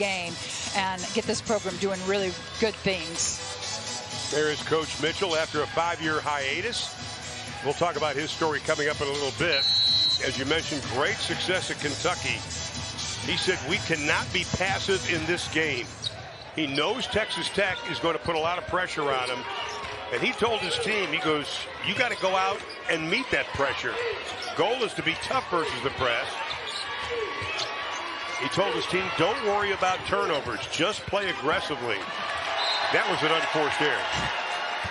game and get this program doing really good things. There is Coach Mitchell after a 5-year hiatus. We'll talk about his story coming up in a little bit. As you mentioned, great success at Kentucky. He said, we cannot be passive in this game. He knows Texas Tech is going to put a lot of pressure on him. And he told his team, he goes, you got to go out and meet that pressure. Goal is to be tough versus the press. He told his team, don't worry about turnovers. Just play aggressively. That was an unforced error.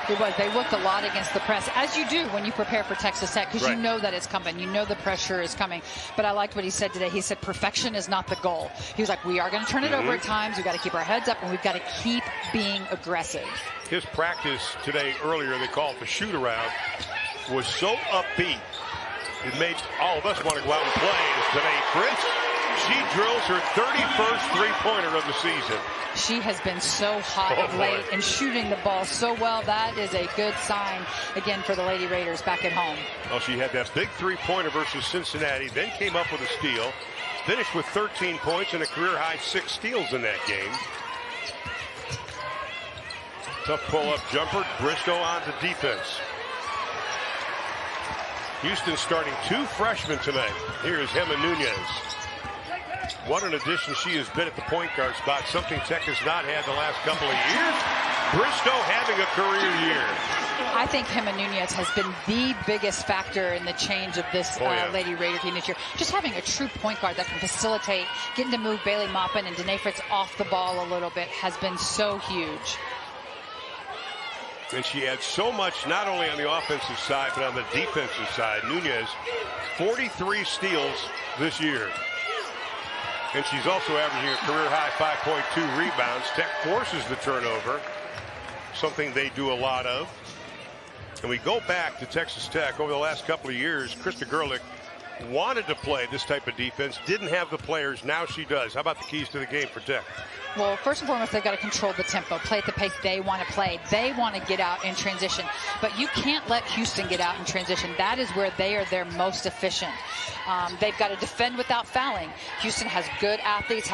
It was. They worked a lot against the press, as you do when you prepare for Texas Tech, because you know that it's coming. You know the pressure is coming. But I liked what he said today. He said perfection is not the goal. He was like, we are going to turn it over at times. We've got to keep our heads up, and we've got to keep being aggressive. His practice today, earlier, they called it the shoot-around, was so upbeat. It made all of us want to go out and play. As today, Fritz, she drills her 31st three-pointer of the season. She has been so hot of late and shooting the ball so well. That is a good sign, again, for the Lady Raiders back at home. Well, she had that big three-pointer versus Cincinnati, then came up with a steal, finished with 13 points and a career-high 6 steals in that game. Tough pull-up jumper. Bristow on to defense. Houston starting 2 freshmen tonight. Here is Emma Nunez. What an addition she has been at the point guard spot, something Tech has not had the last couple of years. Bristow having a career year. I think Emma Nunez has been the biggest factor in the change of this Lady Raider team this year. Just having a true point guard that can facilitate, getting to move Bailey Maupin and Danae Fritz off the ball a little bit has been so huge. And she adds so much, not only on the offensive side, but on the defensive side. Nunez, 43 steals this year. And she's also averaging a career-high 5.2 rebounds. Tech forces the turnover, something they do a lot of. And we go back to Texas Tech over the last couple of years. Krista Gerlich wanted to play this type of defense, didn't have the players. Now she does. How about the keys to the game for Tech? Well, first and foremost, they've got to control the tempo, play at the pace they want to play. They want to get out in transition, but you can't let Houston get out in transition. That is where they are their most efficient. They've got to defend without fouling. Houston has good athletes,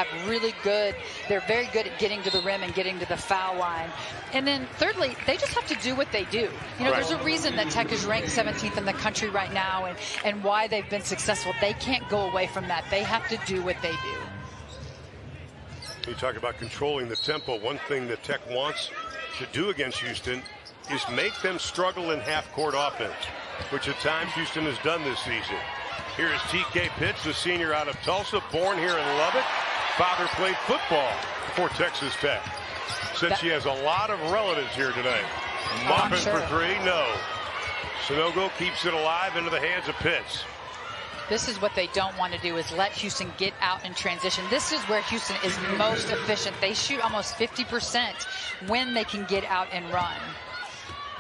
they're very good at getting to the rim and getting to the foul line. And then thirdly, they just have to do what they do. You know, there's a reason that Tech is ranked 17th in the country right now, and why they've been successful. They can't go away from that. They have to do what they do. You talk about controlling the tempo. One thing that Tech wants to do against Houston is make them struggle in half-court offense, which at times Houston has done this season. Here is T.K. Pitts, the senior out of Tulsa, born here in Lubbock. Father played football for Texas Tech. Said she has a lot of relatives here tonight. Maupin for 3, no. Sanogo keeps it alive into the hands of Pitts. This is what they don't want to do, is let Houston get out in transition. This is where Houston is most efficient. They shoot almost 50% when they can get out and run.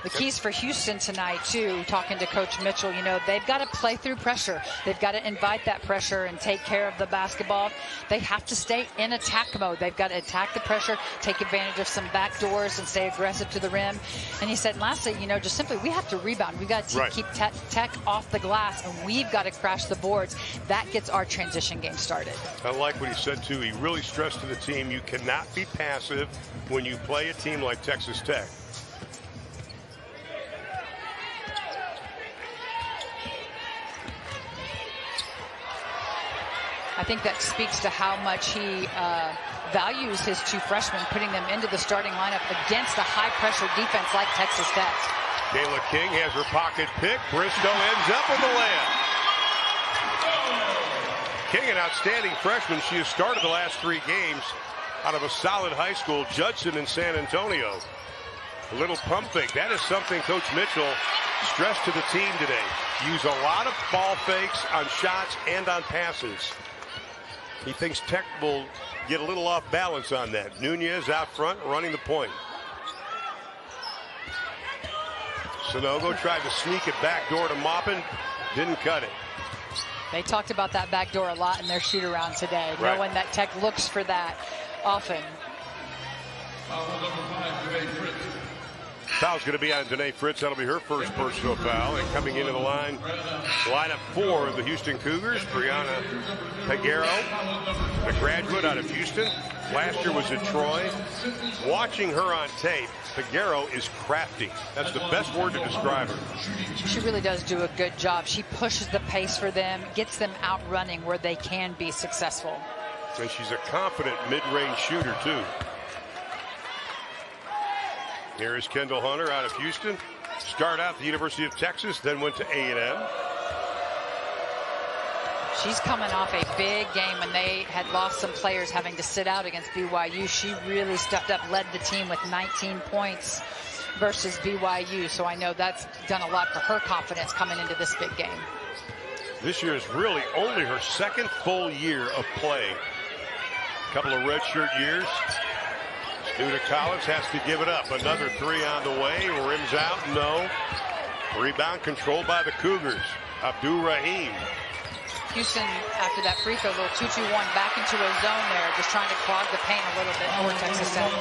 The keys for Houston tonight, too, talking to Coach Mitchell, you know, they've got to play through pressure. They've got to invite that pressure and take care of the basketball. They have to stay in attack mode. They've got to attack the pressure, take advantage of some back doors, and stay aggressive to the rim. And he said, lastly, you know, just simply, we have to rebound. We've got to keep Tech off the glass, and we've got to crash the boards. That gets our transition game started. I like what he said, too. He really stressed to the team, you cannot be passive when you play a team like Texas Tech. I think that speaks to how much he values his 2 freshmen, putting them into the starting lineup against a high-pressure defense like Texas Tech. Kayla King has her pocket pick. Bristow ends up with the layup. King, an outstanding freshman. She has started the last 3 games out of a solid high school, Judson in San Antonio. A little pump fake. That is something Coach Mitchell stressed to the team today. Use a lot of ball fakes on shots and on passes. He thinks Tech will get a little off balance on that. Nunez out front running the point. Sanogo tried to sneak it back door to Maupin. Didn't cut it. They talked about that back door a lot in their shoot-around today, knowing that Tech looks for that often. Foul's going to be on Danae Fritz. That'll be her first personal foul. And coming into the lineup 4 of the Houston Cougars, Brianna 𝗿𝗲𝗱𝘆, a graduate out of Houston. Last year was at Troy. Watching her on tape, 𝗿𝗿𝗄𝗆 is crafty. That's the best word to describe her. She really does do a good job. She pushes the pace for them, gets them out running where they can be successful. And she's a confident mid-range shooter, too. Here is Kendall Hunter out of Houston. Started out at the University of Texas, then went to A&M. She's coming off a big game when they had lost some players having to sit out against BYU. She really stepped up, led the team with 19 points versus BYU. So I know that's done a lot for her confidence coming into this big game. This year is really only her second full year of play. A couple of redshirt years. Nuna Collins has to give it up. Another 3 on the way. Rims out. No. Rebound controlled by the Cougars. Abdur-Rahim. Houston, after that free throw, little 2-2-1 back into a zone there, just trying to clog the paint a little bit for Texas Tech.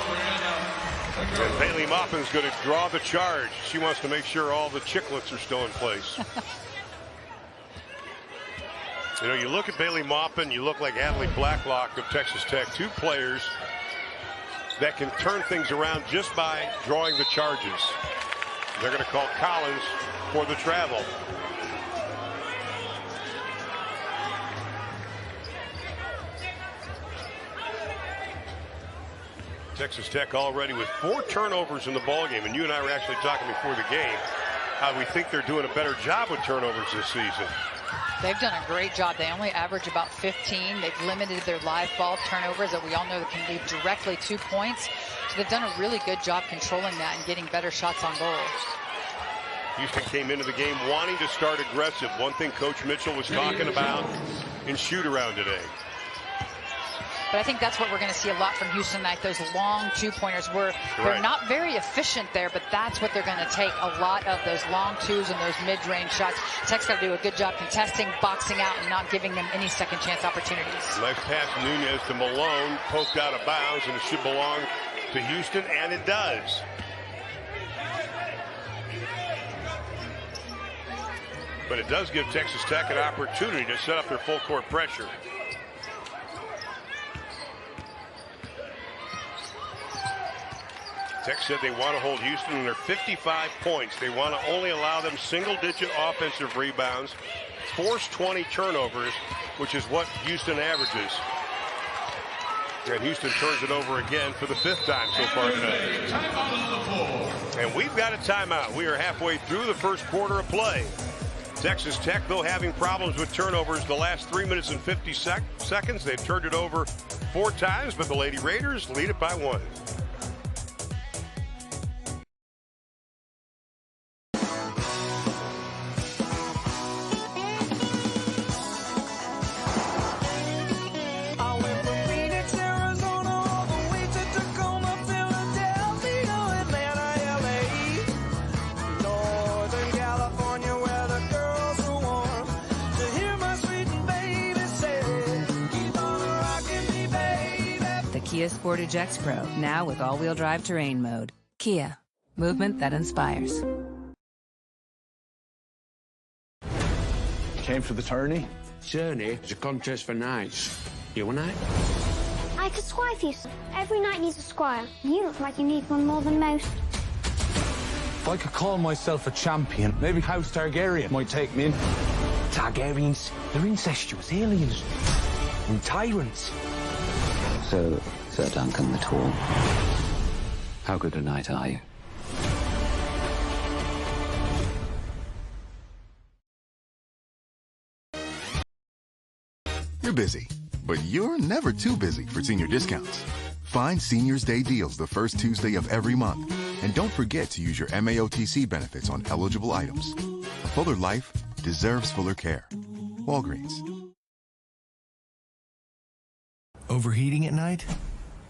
And 𝗿𝗏𝗆𝗆𝗆's going to draw the charge. She wants to make sure all the chiclets are still in place. You know, you look at 𝗿𝗏𝗆𝗆𝗆, you look like Adley Blacklock of Texas Tech, 2 players that can turn things around just by drawing the charges. They're going to call Collins for the travel. Texas Tech already with 4 turnovers in the ballgame, and you and I were actually talking before the game how we think they're doing a better job with turnovers this season. They've done a great job. They only average about 15. They've limited their live ball turnovers that we all know that can lead directly to points. So they've done a really good job controlling that and getting better shots on goal. Houston came into the game wanting to start aggressive. One thing Coach Mitchell was talking about in shoot-around today. But I think that's what we're going to see a lot from Houston tonight, those long 2-pointers where they're not very efficient there, but that's what they're going to take, a lot of those long 2s and those mid-range shots. Tech's got to do a good job contesting, boxing out, and not giving them any second-chance opportunities. Nice pass, Nunez to Malone, poked out of bounds, and it should belong to Houston, and it does. But it does give Texas Tech an opportunity to set up their full-court pressure. Tech said they want to hold Houston under 55 points. They want to only allow them single-digit offensive rebounds, force 20 turnovers, which is what Houston averages. And Houston turns it over again for the 5th time so far tonight. And we've got a timeout. We are halfway through the first quarter of play. Texas Tech, though, having problems with turnovers the last 3 minutes and 50 seconds. They've turned it over 4 times, but the Lady Raiders lead it by 1. Kia Sportage X Pro, now with all-wheel drive terrain mode. Kia, movement that inspires. Came for the tourney? Journey is a contest for knights. You a knight? I could squire for you. Every knight needs a squire. You look like you need one more than most. If I could call myself a champion, maybe House Targaryen might take me in. Targaryens, they're incestuous aliens and tyrants. So, Sir Duncan the Tall, how good a knight are you? You're busy, but you're never too busy for senior discounts. Find Senior's Day deals the first Tuesday of every month. And don't forget to use your MAOTC benefits on eligible items. A fuller life deserves fuller care. Walgreens. Overheating at night?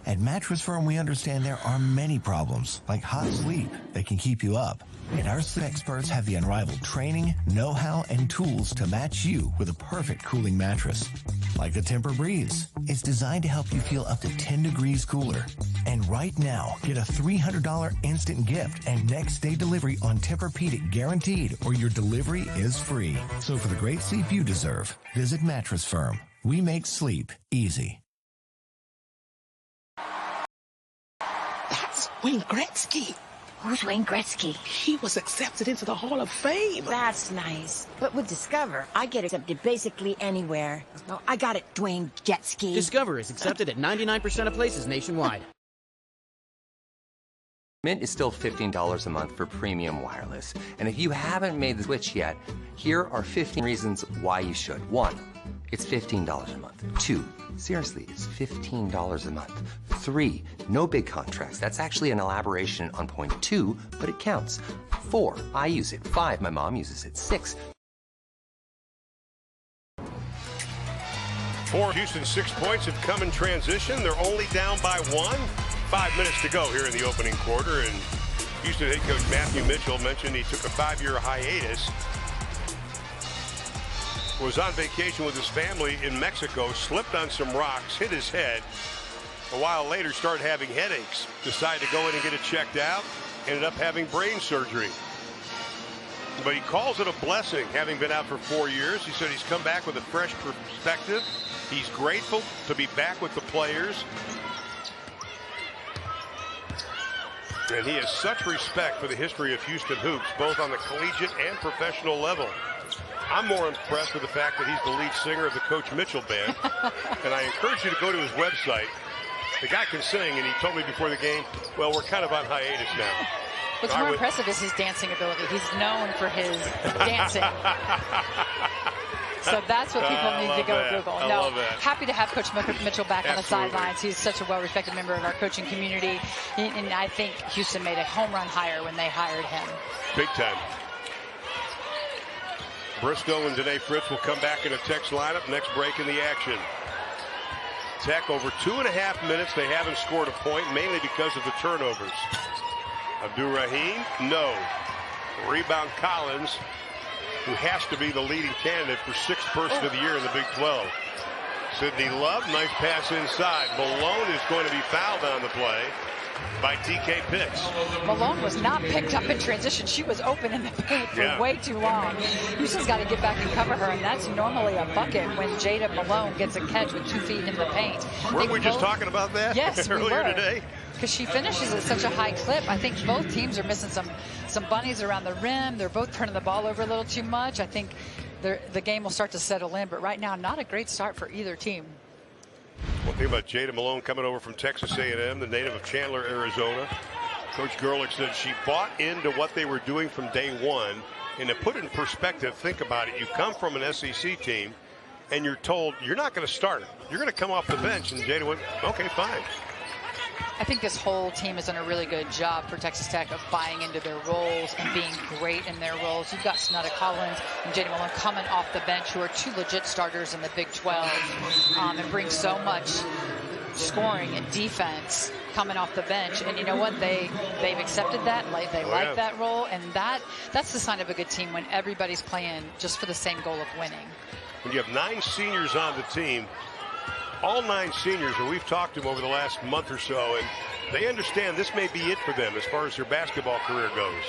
At Mattress Firm, we understand there are many problems, like hot sleep, that can keep you up. And our sleep experts have the unrivaled training, know-how, and tools to match you with a perfect cooling mattress. Like the Tempur-Breeze. It's designed to help you feel up to 10 degrees cooler. And right now, get a $300 instant gift and next day delivery on Tempur-Pedic guaranteed, or your delivery is free. So for the great sleep you deserve, visit Mattress Firm. We make sleep easy. That's Wayne Gretzky. Who's Wayne Gretzky? He was accepted into the Hall of Fame. That's nice. But with Discover, I get accepted basically anywhere. No, I got it, Dwayne Jetski. Discover is accepted at 99% of places nationwide. Mint is still $15 a month for premium wireless. And if you haven't made the switch yet, here are 15 reasons why you should. 1, it's $15 a month. 2, seriously, it's $15 a month. 3, no big contracts. That's actually an elaboration on point 2, but it counts. 4, I use it. 5, my mom uses it. 6. For Houston, 6 points have come in transition. They're only down by 1. 5 minutes to go here in the opening quarter. And Houston head coach Matthew Mitchell mentioned he took a 5-year hiatus. Was on vacation with his family in Mexico, slipped on some rocks, hit his head. A while later, started having headaches. Decided to go in and get it checked out. Ended up having brain surgery. But he calls it a blessing, having been out for 4 years. He said he's come back with a fresh perspective. He's grateful to be back with the players. And he has such respect for the history of Houston hoops, both on the collegiate and professional level. I'm more impressed with the fact that he's the lead singer of the Coach Mitchell Band. And I encourage you to go to his website. The guy can sing, and he told me before the game, well, we're kind of on hiatus now. What's more impressive is his dancing ability. He's known for his dancing. So that's what people need to go Google. No, happy to have Coach Mitchell back on the sidelines. He's such a well-respected member of our coaching community. And I think Houston made a home run hire when they hired him. Big time. Briscoe and Danae Fritz will come back in a Tech's lineup. Next break in the action. Tech over 2.5 minutes. They haven't scored a point, mainly because of the turnovers. Abdur-Rahim, no. Rebound Collins, who has to be the leading candidate for 6th person of the year in the Big 12. Sydney Love, nice pass inside. Malone is going to be fouled on the play by TK Pitts. Malone was not picked up in transition. She was open in the paint for way too long. Houston's got to get back and cover her, and that's normally a bucket when Jada Malone gets a catch with 2 feet in the paint. Weren't we just talking about that earlier today? Because she finishes at such a high clip. I think both teams are missing some bunnies around the rim. They're both turning the ball over a little too much. I think the game will start to settle in, but right now, not a great start for either team. One thing about Jada Malone coming over from Texas A&M, the native of Chandler, Arizona. Coach Gerlich said she bought into what they were doing from day one. And to put it in perspective, think about it. You come from an SEC team, and you're told you're not going to start. You're going to come off the bench. And Jada went, okay, fine. I think this whole team has done a really good job for Texas Tech of buying into their roles and being great in their roles. You've got Sonata Collins and Jada Malone coming off the bench, who are 2 legit starters in the Big 12 and bring so much scoring and defense coming off the bench. And you know what? They've accepted that. They like that role. And that's the sign of a good team, when everybody's playing just for the same goal of winning. When you have 9 seniors on the team, all 9 seniors, and we've talked to them over the last month or so, and they understand this may be it for them as far as their basketball career goes.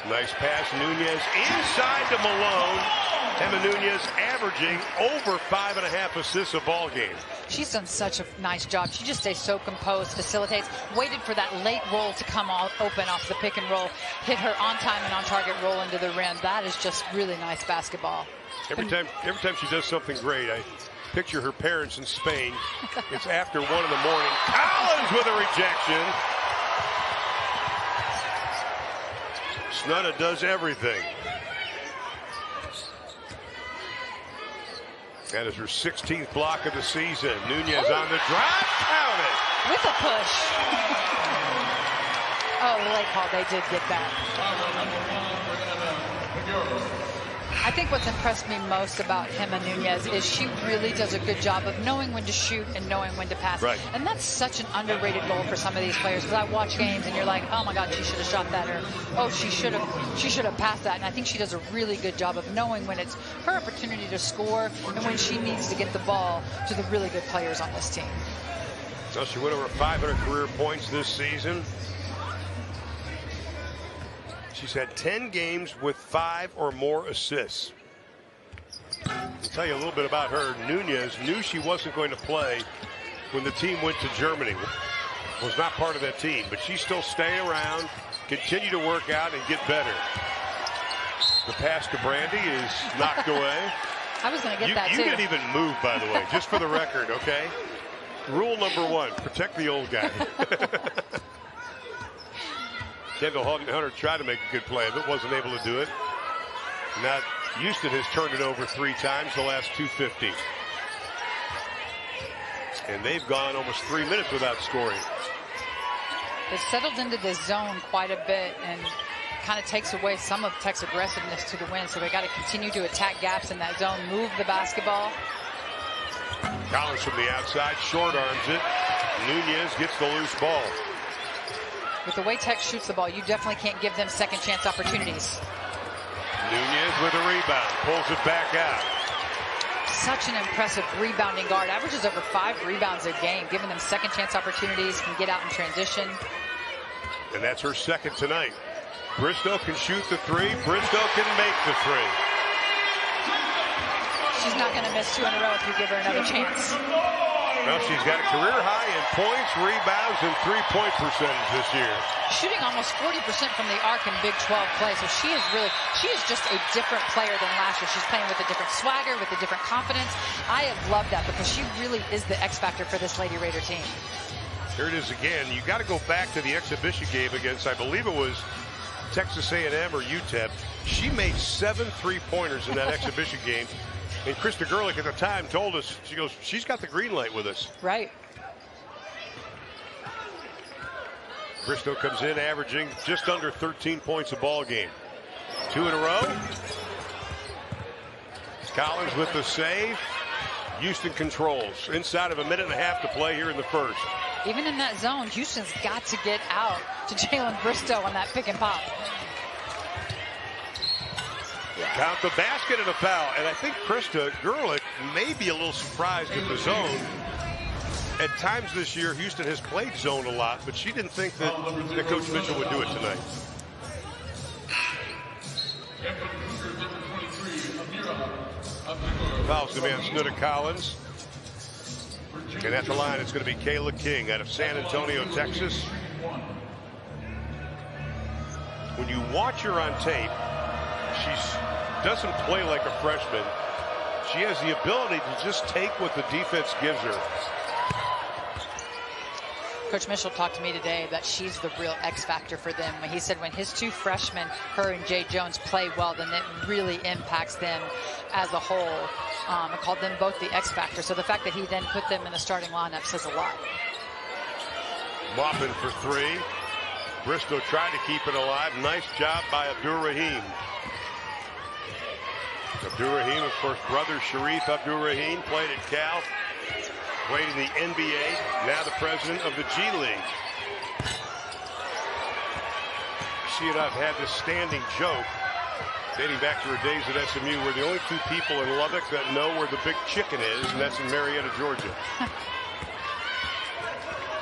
Nice pass, Nunez inside to Malone. Emma Nunez averaging over 5.5 assists a ball game. She's done such a nice job. She just stays so composed, facilitates, waited for that late roll to come open off the pick and roll, hit her on time and on target roll into the rim. That is just really nice basketball. Every time she does something great, I picture her parents in Spain. It's after 1 in the morning. Collins with a rejection. Snutta does everything. That is her 16th block of the season. Nunez on the drive. Count it. With a push. Oh, late call. They did get that. I think what's impressed me most about Emma Nunez is she really does a good job of knowing when to shoot and knowing when to pass. Right. And that's such an underrated role for some of these players, because I watch games and you're like, oh my God, she should have shot that, or oh, she should have passed that. And I think she does a really good job of knowing when it's her opportunity to score and when she needs to get the ball to the really good players on this team. Well, she went over 500 career points this season. She's had 10 games with 5 or more assists. I'll tell you a little bit about her. Nunez knew she wasn't going to play when the team went to Germany. Was not part of that team, but she still stayed around, continue to work out and get better. The pass to Brandy is knocked away. I was going to get that too. You didn't even move, by the way, just for the record, okay? Rule number 1, protect the old guy. Kendall Hunter tried to make a good play, but wasn't able to do it. Now, Houston has turned it over 3 times the last 250. And they've gone almost 3 minutes without scoring. They've settled into the zone quite a bit and kind of takes away some of Tech's aggressiveness to the win. So they got to continue to attack gaps in that zone, move the basketball. Collins from the outside, short arms it. Nunez gets the loose ball. With the way Tech shoots the ball, you definitely can't give them second chance opportunities. Nunez with a rebound, pulls it back out. Such an impressive rebounding guard. Averages over 5 rebounds a game, giving them second chance opportunities, can get out in transition. And that's her second tonight. Bristow can shoot the 3. Bristow can make the 3. She's not going to miss 2 in a row if you give her another chance. Well, she's got a career high in points, rebounds, and 3-point percentage this year. Shooting almost 40% from the arc in Big 12 play. So she is just a different player than last year. She's playing with a different swagger, with a different confidence. I have loved that because she really is the X factor for this Lady Raider team. Here it is again. You got to go back to the exhibition game against, I believe it was Texas A&M or UTEP. She made 7 3-pointers in that exhibition game. And Krista Gerlich at the time told us, she goes, she's got the green light with us. Right. Bristow comes in averaging just under 13 points a ball game. 2 in a row. Collins with the save. Houston controls. Inside of a minute and a half to play here in the first. Even in that zone, Houston's got to get out to Jalen Bristow on that pick and pop. Count the basket and a foul. And I think Krista Gerlich may be a little surprised at the zone. At times this year, Houston has played zone a lot, but she didn't think that Coach Mitchell would do it tonight. Fouls against Snuda Collins. And at the line, it's going to be Kayla King out of San Antonio, Texas. When you watch her on tape, she doesn't play like a freshman. She has the ability to just take what the defense gives her. Coach Mitchell talked to me today that she's the real X factor for them. He said when his 2 freshmen, her and Jay Jones, play well, then it really impacts them as a whole. I called them both the X factor. So the fact that he then put them in the starting lineup says a lot. Moppin for 3. Bristow tried to keep it alive. Nice job by Abdur-Rahim. Abdur-Rahim, of course, brother Sharif Abdur-Rahim, played at Cal, played in the NBA, now the president of the G League. She and I have had this standing joke dating back to her days at SMU. We're the only 2 people in Lubbock that know where the big chicken is, and that's in Marietta, Georgia.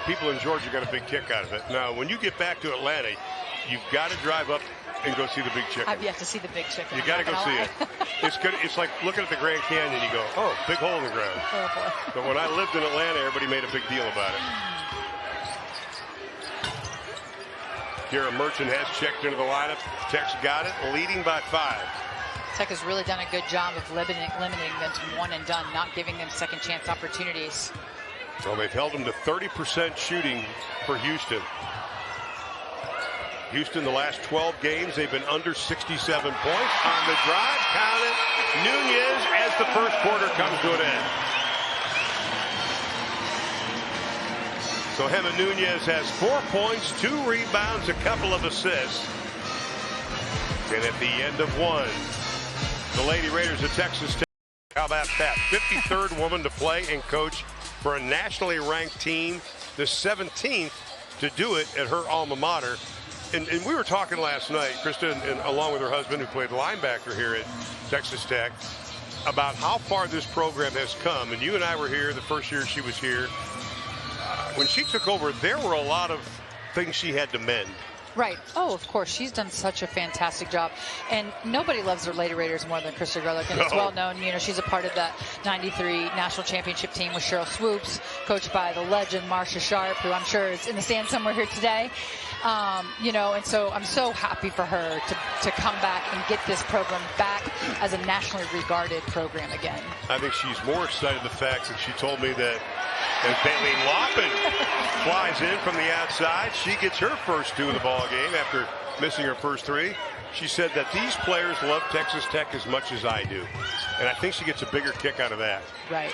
People in Georgia got a big kick out of it. Now, when you get back to Atlanta, you've got to drive up and go see the big chicken. You have to see the big chicken. You got to go see it. It's good. It's like looking at the Grand Canyon. You go, oh, big hole in the ground. Oh, boy. But when I lived in Atlanta, everybody made a big deal about it. Kara Merchant has checked into the lineup. Tech's got it, leading by 5. Tech has really done a good job of limiting them to one and done, not giving them second chance opportunities. Well, they've held them to 30% shooting for Houston. Houston, the last 12 games, they've been under 67 points. On the drive, count it. Nunez as the first quarter comes to an end. So Hema Nunez has 4 points, 2 rebounds, a couple of assists. And at the end of 1, the Lady Raiders of Texas Tech. How about that? 53rd woman to play and coach for a nationally ranked team, the 17th to do it at her alma mater. And we were talking last night, Krista, and along with her husband, who played linebacker here at Texas Tech, about how far this program has come. And you and I were here the first year she was here. when she took over, there were a lot of things she had to mend. Right. Oh, of course. She's done such a fantastic job. And nobody loves her Lady Raiders more than Krista Gerlich. And it's well known, you know, she's a part of that 93 national championship team with Cheryl Swoops, coached by the legend Marcia Sharp, who I'm sure is in the stand somewhere here today. You know, and so I'm so happy for her to come back and get this program back as a nationally regarded program again. I think she's more excited the fact that she told me that as Bentley Loppin flies in from the outside, she gets her first 2 of the ball game after missing her first 3. She said that these players love Texas Tech as much as I do. And I think she gets a bigger kick out of that. Right.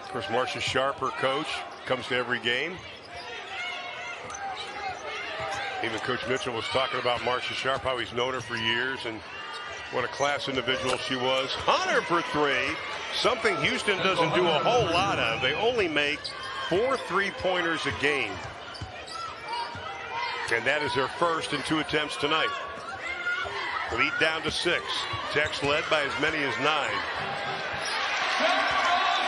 Of course, Marcia Sharp, her coach, comes to every game. Even Coach Mitchell was talking about Marcia Sharp, how he's known her for years, and what a class individual she was. Hunter for 3, something Houston doesn't do a whole lot of. They only make 4 3-pointers a game. And that is their first in 2 attempts tonight. Lead down to 6. Tech's led by as many as 9.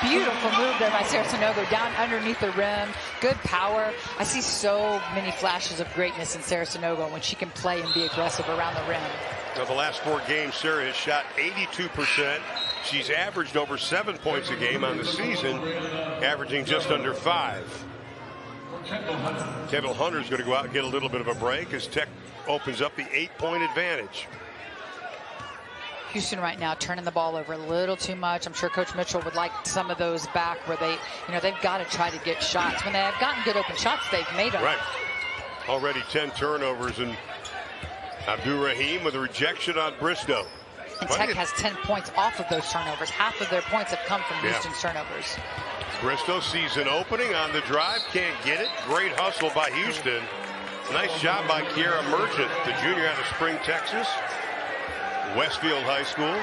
Beautiful move there by Sarah Sonogo down underneath the rim. Good power. I see so many flashes of greatness in Sarah Sonogo when she can play and be aggressive around the rim. Now, the last 4 games, Sarah has shot 82%. She's averaged over 7 points a game on the season, averaging just under 5. Kendall Hunter's going to go out and get a little bit of a break as Tech opens up the 8-point advantage. Houston right now turning the ball over a little too much. I'm sure Coach Mitchell would like some of those back where they, you know, they've got to try to get shots. When they have gotten good open shots, they've made them. Right. Already 10 turnovers, and Abdur-Rahim with a rejection on Bristow. And Tech has 10 points off of those turnovers. Half of their points have come from Houston's turnovers. Bristow sees an opening on the drive, can't get it. Great hustle by Houston. Nice job by Kiera Merchant, the junior out of Spring, Texas. Westfield High School.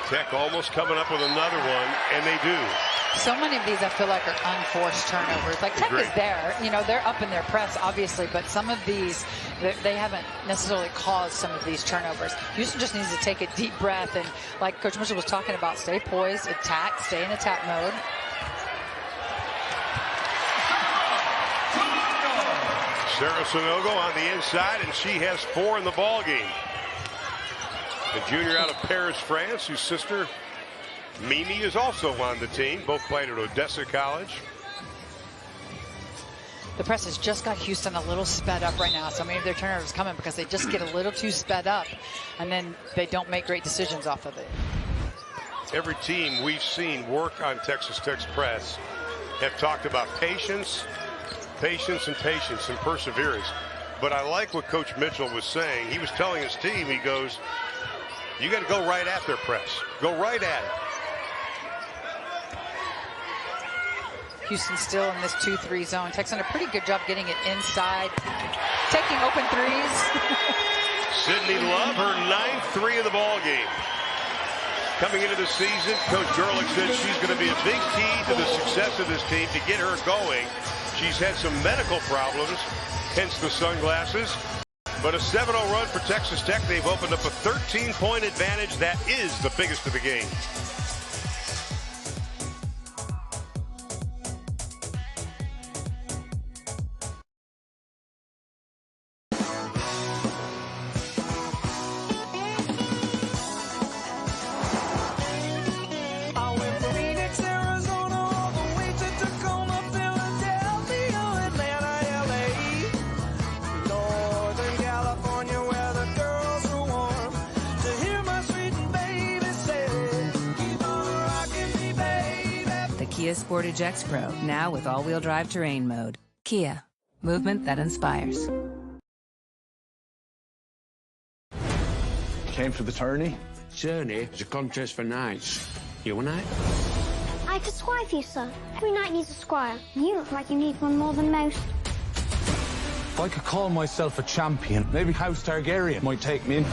Tech almost coming up with another one, and they do. So many of these I feel like are unforced turnovers. Like Tech is there, you know, they're up in their press, obviously, but some of these, they haven't necessarily caused some of these turnovers. Houston just needs to take a deep breath and, like Coach Mitchell was talking about, stay poised, attack, stay in attack mode. Sarah Sonogo on the inside, and she has 4 in the ball game. The junior out of Paris, France, whose sister Mimi is also on the team. Both played at Odessa College. The press has just got Houston a little sped up right now. So many of their turnovers coming because they just get a little too sped up, and then they don't make great decisions off of it. Every team we've seen work on Texas Tech's press have talked about patience, patience, and patience, and perseverance. But I like what Coach Mitchell was saying. He was telling his team, he goes, you got to go right at their press. Go right at it. Houston still in this 2-3 zone. Tech's done a pretty good job getting it inside, taking open threes. Sydney Love, her 9th 3 of the ball game. Coming into the season, Coach Gerlich said she's going to be a big key to the success of this team to get her going. She's had some medical problems, hence the sunglasses. But a 7-0 run for Texas Tech. They've opened up a 13-point advantage. That is the biggest of the game. Kia Sportage X Pro, now with all-wheel drive terrain mode. Kia, movement that inspires. Came for the tourney? Journey is a contest for knights. You a knight? I could squire for you, sir. Every knight needs a squire. You look like you need one more than most. If I could call myself a champion, maybe House Targaryen might take me in.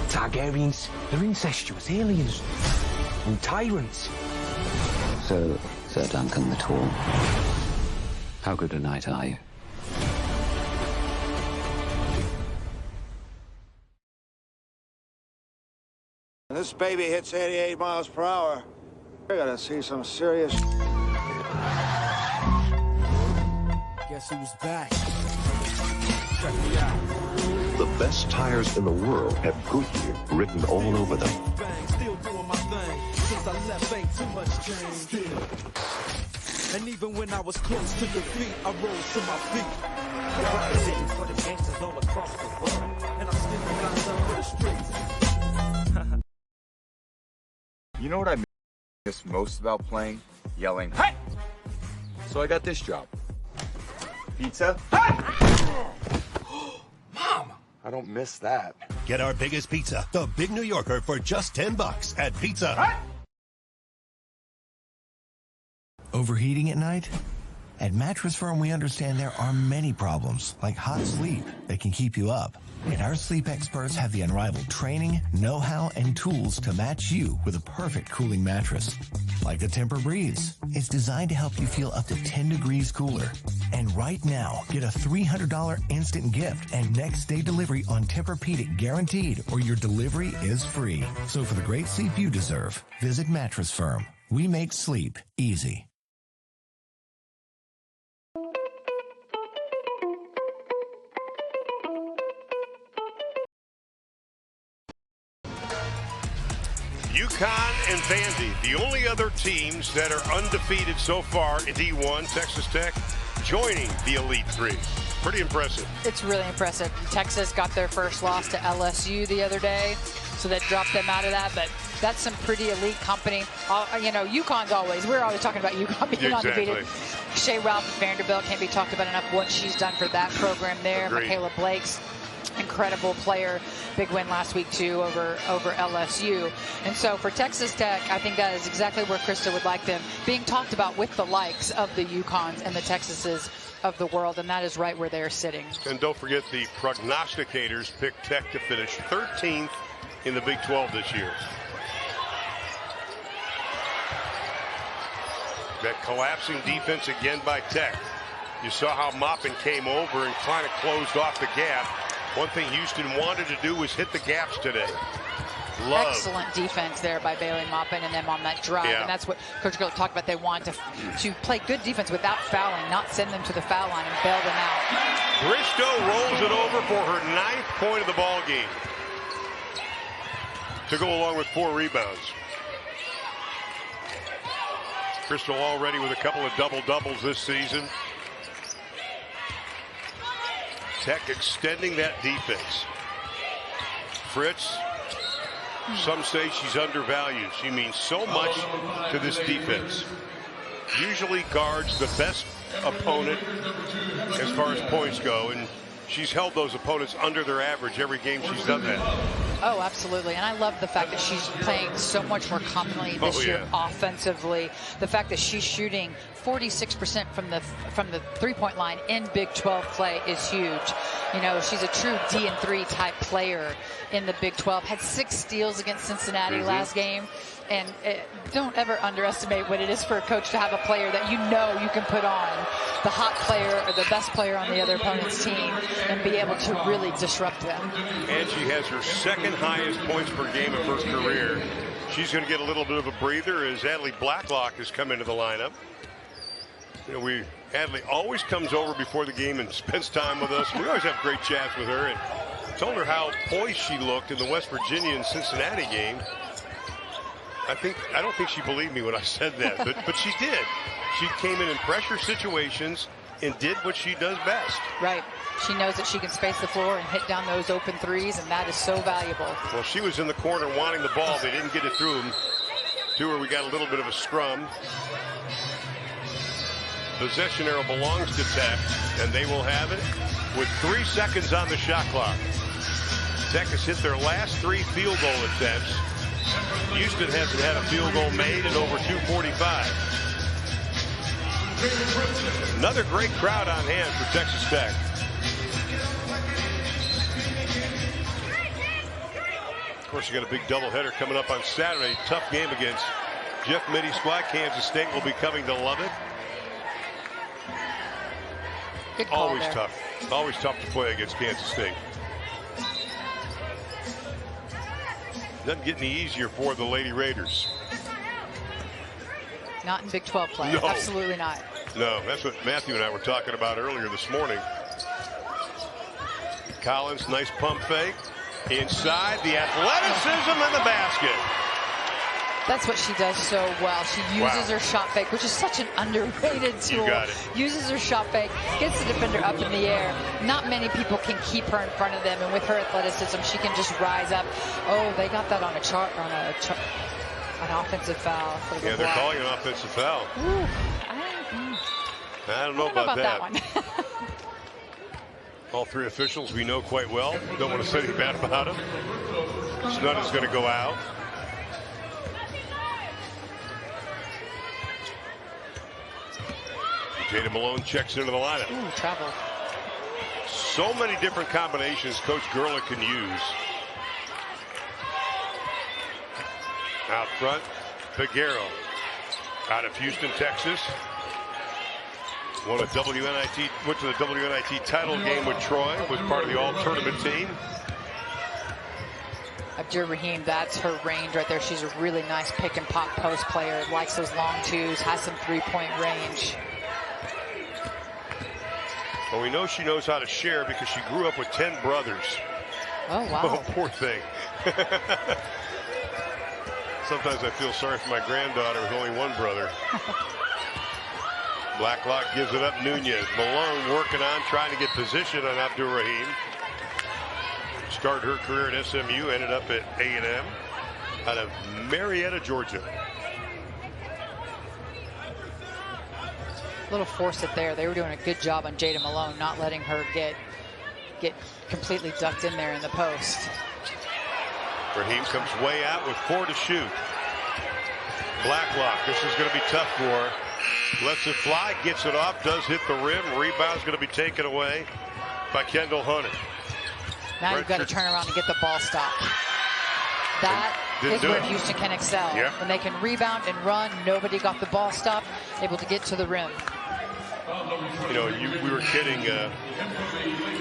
Targaryens, they're incestuous aliens. and tyrants. So, Sir Duncan the Tall, how good a knight are you? This baby hits 88 miles per hour. I gotta see some serious. Guess who's back? Check me out. The best tires in the world have Goodyear written all over them. Still doing my thing. Since I left, ain't too much change. And even when I was close to defeat, I rose to my feet. Representing for the gangsters all across the world. And I'm still got some for the streets. You know what I miss most about playing? Yelling, "Hey!" So I got this job. Pizza? Hey! Mom! I don't miss that. Get our biggest pizza, the Big New Yorker, for just $10 at Pizza Hut. Overheating at night? At Mattress Firm, we understand there are many problems, like hot sleep, that can keep you up. And our sleep experts have the unrivaled training, know-how, and tools to match you with a perfect cooling mattress. Like the Tempur-Breeze. It's designed to help you feel up to 10 degrees cooler. And right now, get a $300 instant gift and next-day delivery on Tempur-Pedic guaranteed, or your delivery is free. So for the great sleep you deserve, visit Mattress Firm. We make sleep easy. UConn and Vandy, the only other teams that are undefeated so far in D1, Texas Tech, joining the Elite Three. Pretty impressive. It's really impressive. Texas got their first loss to LSU the other day, so that dropped them out of that, but that's some pretty elite company. You know, UConn's always, we're always talking about UConn being undefeated. Shea Ralph at Vanderbilt can't be talked about enough, what she's done for that program there. Agreed. Michaela Blake's incredible player, big win last week too over LSU. And so for Texas Tech, I think that is exactly where Krista would like them being talked about, with the likes of the UConns and the Texases of the world, and that is right where they're sitting. And don't forget, the prognosticators picked Tech to finish 13th in the Big 12 this year. That collapsing defense again by Tech. You saw how Maupin came over and kind of closed off the gap. One thing Houston wanted to do was hit the gaps today. Excellent defense there by Bailey Maupin and them on that drive. Yeah. And that's what Coach Gill talked about. They want to play good defense without fouling, not send them to the foul line and bail them out. Bristow rolls it over for her 9th point of the ball game, to go along with 4 rebounds. Crystal already with a couple of double-doubles this season. Tech extending that defense. Fritz, some say she's undervalued. She means so much to this defense. Usually guards the best opponent as far as points go, and she's held those opponents under their average every game she's done that. Oh, absolutely. And I love the fact that she's playing so much more confidently this year offensively. The fact that she's shooting 46% from the three-point line in Big 12 play is huge. You know, she's a true D&3 type player in the Big 12. Had 6 steals against Cincinnati last game. And don't ever underestimate what it is for a coach to have a player that you know you can put on, the hot player or the best player on the other opponent's team, and be able to really disrupt them. And she has her 2nd highest points per game of her career. She's going to get a little bit of a breather as Adley Blacklock has come into the lineup. You know, Adley always comes over before the game and spends time with us. We always have great chats with her, and told her how poised she looked in the West Virginia and Cincinnati game. I don't think she believed me when I said that, but she did. She came in pressure situations and did what she does best. Right. She knows that she can space the floor and hit down those open threes, and that is so valuable. Well, she was in the corner wanting the ball. They didn't get it through him. To her, we got a little bit of a scrum. Possession arrow belongs to Tech, and they will have it with 3 seconds on the shot clock. Tech has hit their last 3 field goal attempts. Houston hasn't had a field goal made in over 2:45. Another great crowd on hand for Texas Tech. Of course, you got a big doubleheader coming up on Saturday. Tough game against Jeff Mitty's squad. Kansas State will be coming to Lubbock. Good call Always there. tough. Always tough to play against Kansas State. Doesn't get any easier for the Lady Raiders. Not in Big 12 play. No. Absolutely not. No, that's what Matthew and I were talking about earlier this morning. Collins, nice pump fake. Inside, the athleticism and the basket. That's what she does so well. She uses her shot fake, which is such an underrated tool. You got it. Uses her shot fake, gets the defender up in the air. Not many people can keep her in front of them, and with her athleticism, she can just rise up. Oh, they got that on an offensive foul. For the Yeah, they're block. calling an offensive foul. Ooh, I don't know about that one. All three officials we know quite well. Don't want to say anything bad about them. Snudd is going to go out. Jada Malone checks into the lineup. Ooh, travel. So many different combinations Coach 𝗀𝗱𝗱 can use. Out front, 𝗿𝗲𝗱𝗆 out of Houston, Texas. Won a WNIT, went to the WNIT title game with Troy, was part of the all-tournament team. Abdur-Rahim, that's her range right there. She's a really nice pick and pop post player. Likes those long twos, has some three-point range. Well, we know she knows how to share because she grew up with 10 brothers. Oh, wow. Oh, poor thing. Sometimes I feel sorry for my granddaughter with only one brother. Blacklock gives it up. Nunez. Malone working on trying to get position on Abdur-Rahim. Started her career at SMU, ended up at A&M out of Marietta, Georgia. Little force it there. They were doing a good job on Jada Malone, not letting her get completely ducked in there in the post. Rahim comes way out with 4 to shoot. Blacklock, this is going to be tough for her. Lets it fly, gets it off, does hit the rim. Rebound's going to be taken away by Kendall Hunter. Now you've got to turn around and get the ball stopped. That is where Houston can excel. Yep. When they can rebound and run, nobody got the ball stopped, able to get to the rim. You know, we were kidding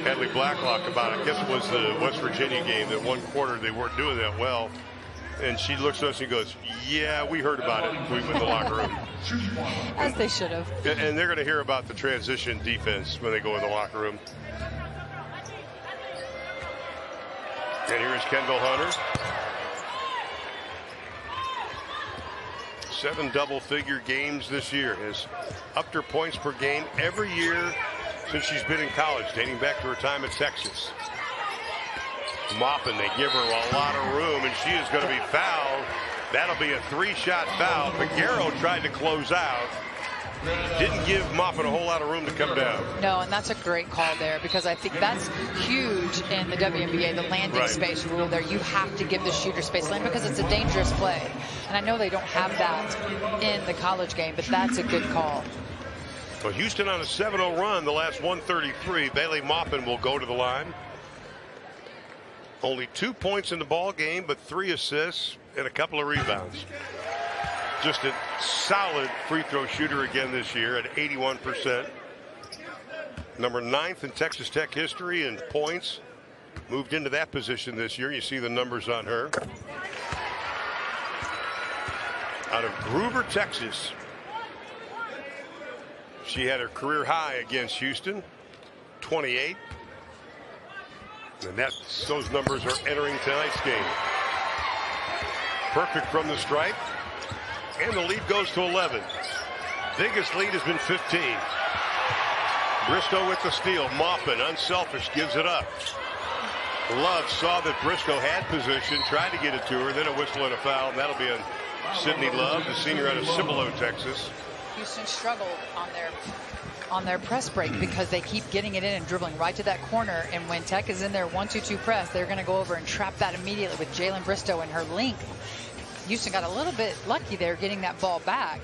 Hadley Blacklock about it. I guess it was the West Virginia game that one quarter they weren't doing that well. And she looks at us and goes, yeah, we heard about it. We went in the locker room. As they should have. And they're going to hear about the transition defense when they go in the locker room. And here's Kendall Hunter. 7 double-figure games this year. Has upped her points per game every year since she's been in college, dating back to her time at Texas. Maupin, they give her a lot of room, and she is going to be fouled. That'll be a 3-shot foul. 𝗿𝗲𝗆𝗆 tried to close out. Didn't give Maupin a whole lot of room to come down. No, and that's a great call there because I think that's huge in the WNBA, the landing space rule there. You have to give the shooter space lane because it's a dangerous play. And I know they don't have that in the college game, but that's a good call. Well, Houston on a 7-0 run, the last 133. Bailey Maupin will go to the line. Only 2 points in the ball game, but 3 assists and a couple of rebounds. Just a solid free throw shooter again this year at 81%. Number 9th in Texas Tech history in points. Moved into that position this year. You see the numbers on her. Out of Gruber, Texas. She had her career high against Houston, 28. And those numbers are entering tonight's game. Perfect from the stripe. And the lead goes to 11. Biggest lead has been 15. Bristow with the steal. Maupin, unselfish, gives it up. Love saw that Bristow had position, tried to get it to her, then a whistle and a foul. And that'll be on Sydney Love, the senior out of Cibolo, Texas. Houston struggled on their press break because they keep getting it in and dribbling right to that corner. And when Tech is in their 1-2-2 press, they're going to go over and trap that immediately with Jalen Bristow and her length. Houston got a little bit lucky there getting that ball back,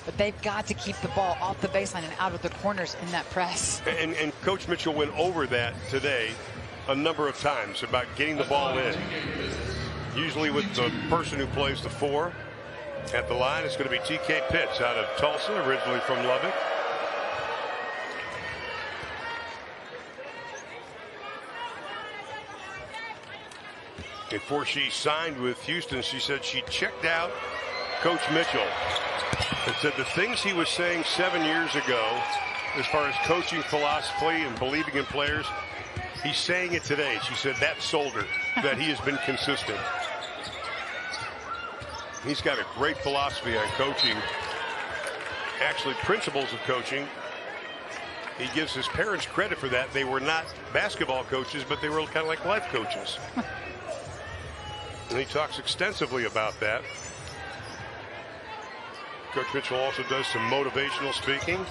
but they've got to keep the ball off the baseline and out of the corners in that press. And Coach Mitchell went over that today a number of times about getting the ball in. usually with the person who plays the 4. At the line, it's going to be TK Pitts out of Tulsa, originally from Lubbock. Before she signed with Houston, she said she checked out Coach Mitchell and said the things he was saying 7 years ago as far as coaching philosophy and believing in players, he's saying it today. She said that sold her, that he has been consistent. He's got a great philosophy on coaching, actually principles of coaching. He gives his parents credit for that. They were not basketball coaches, but they were kind of like life coaches. And he talks extensively about that. Coach Mitchell also does some motivational speaking.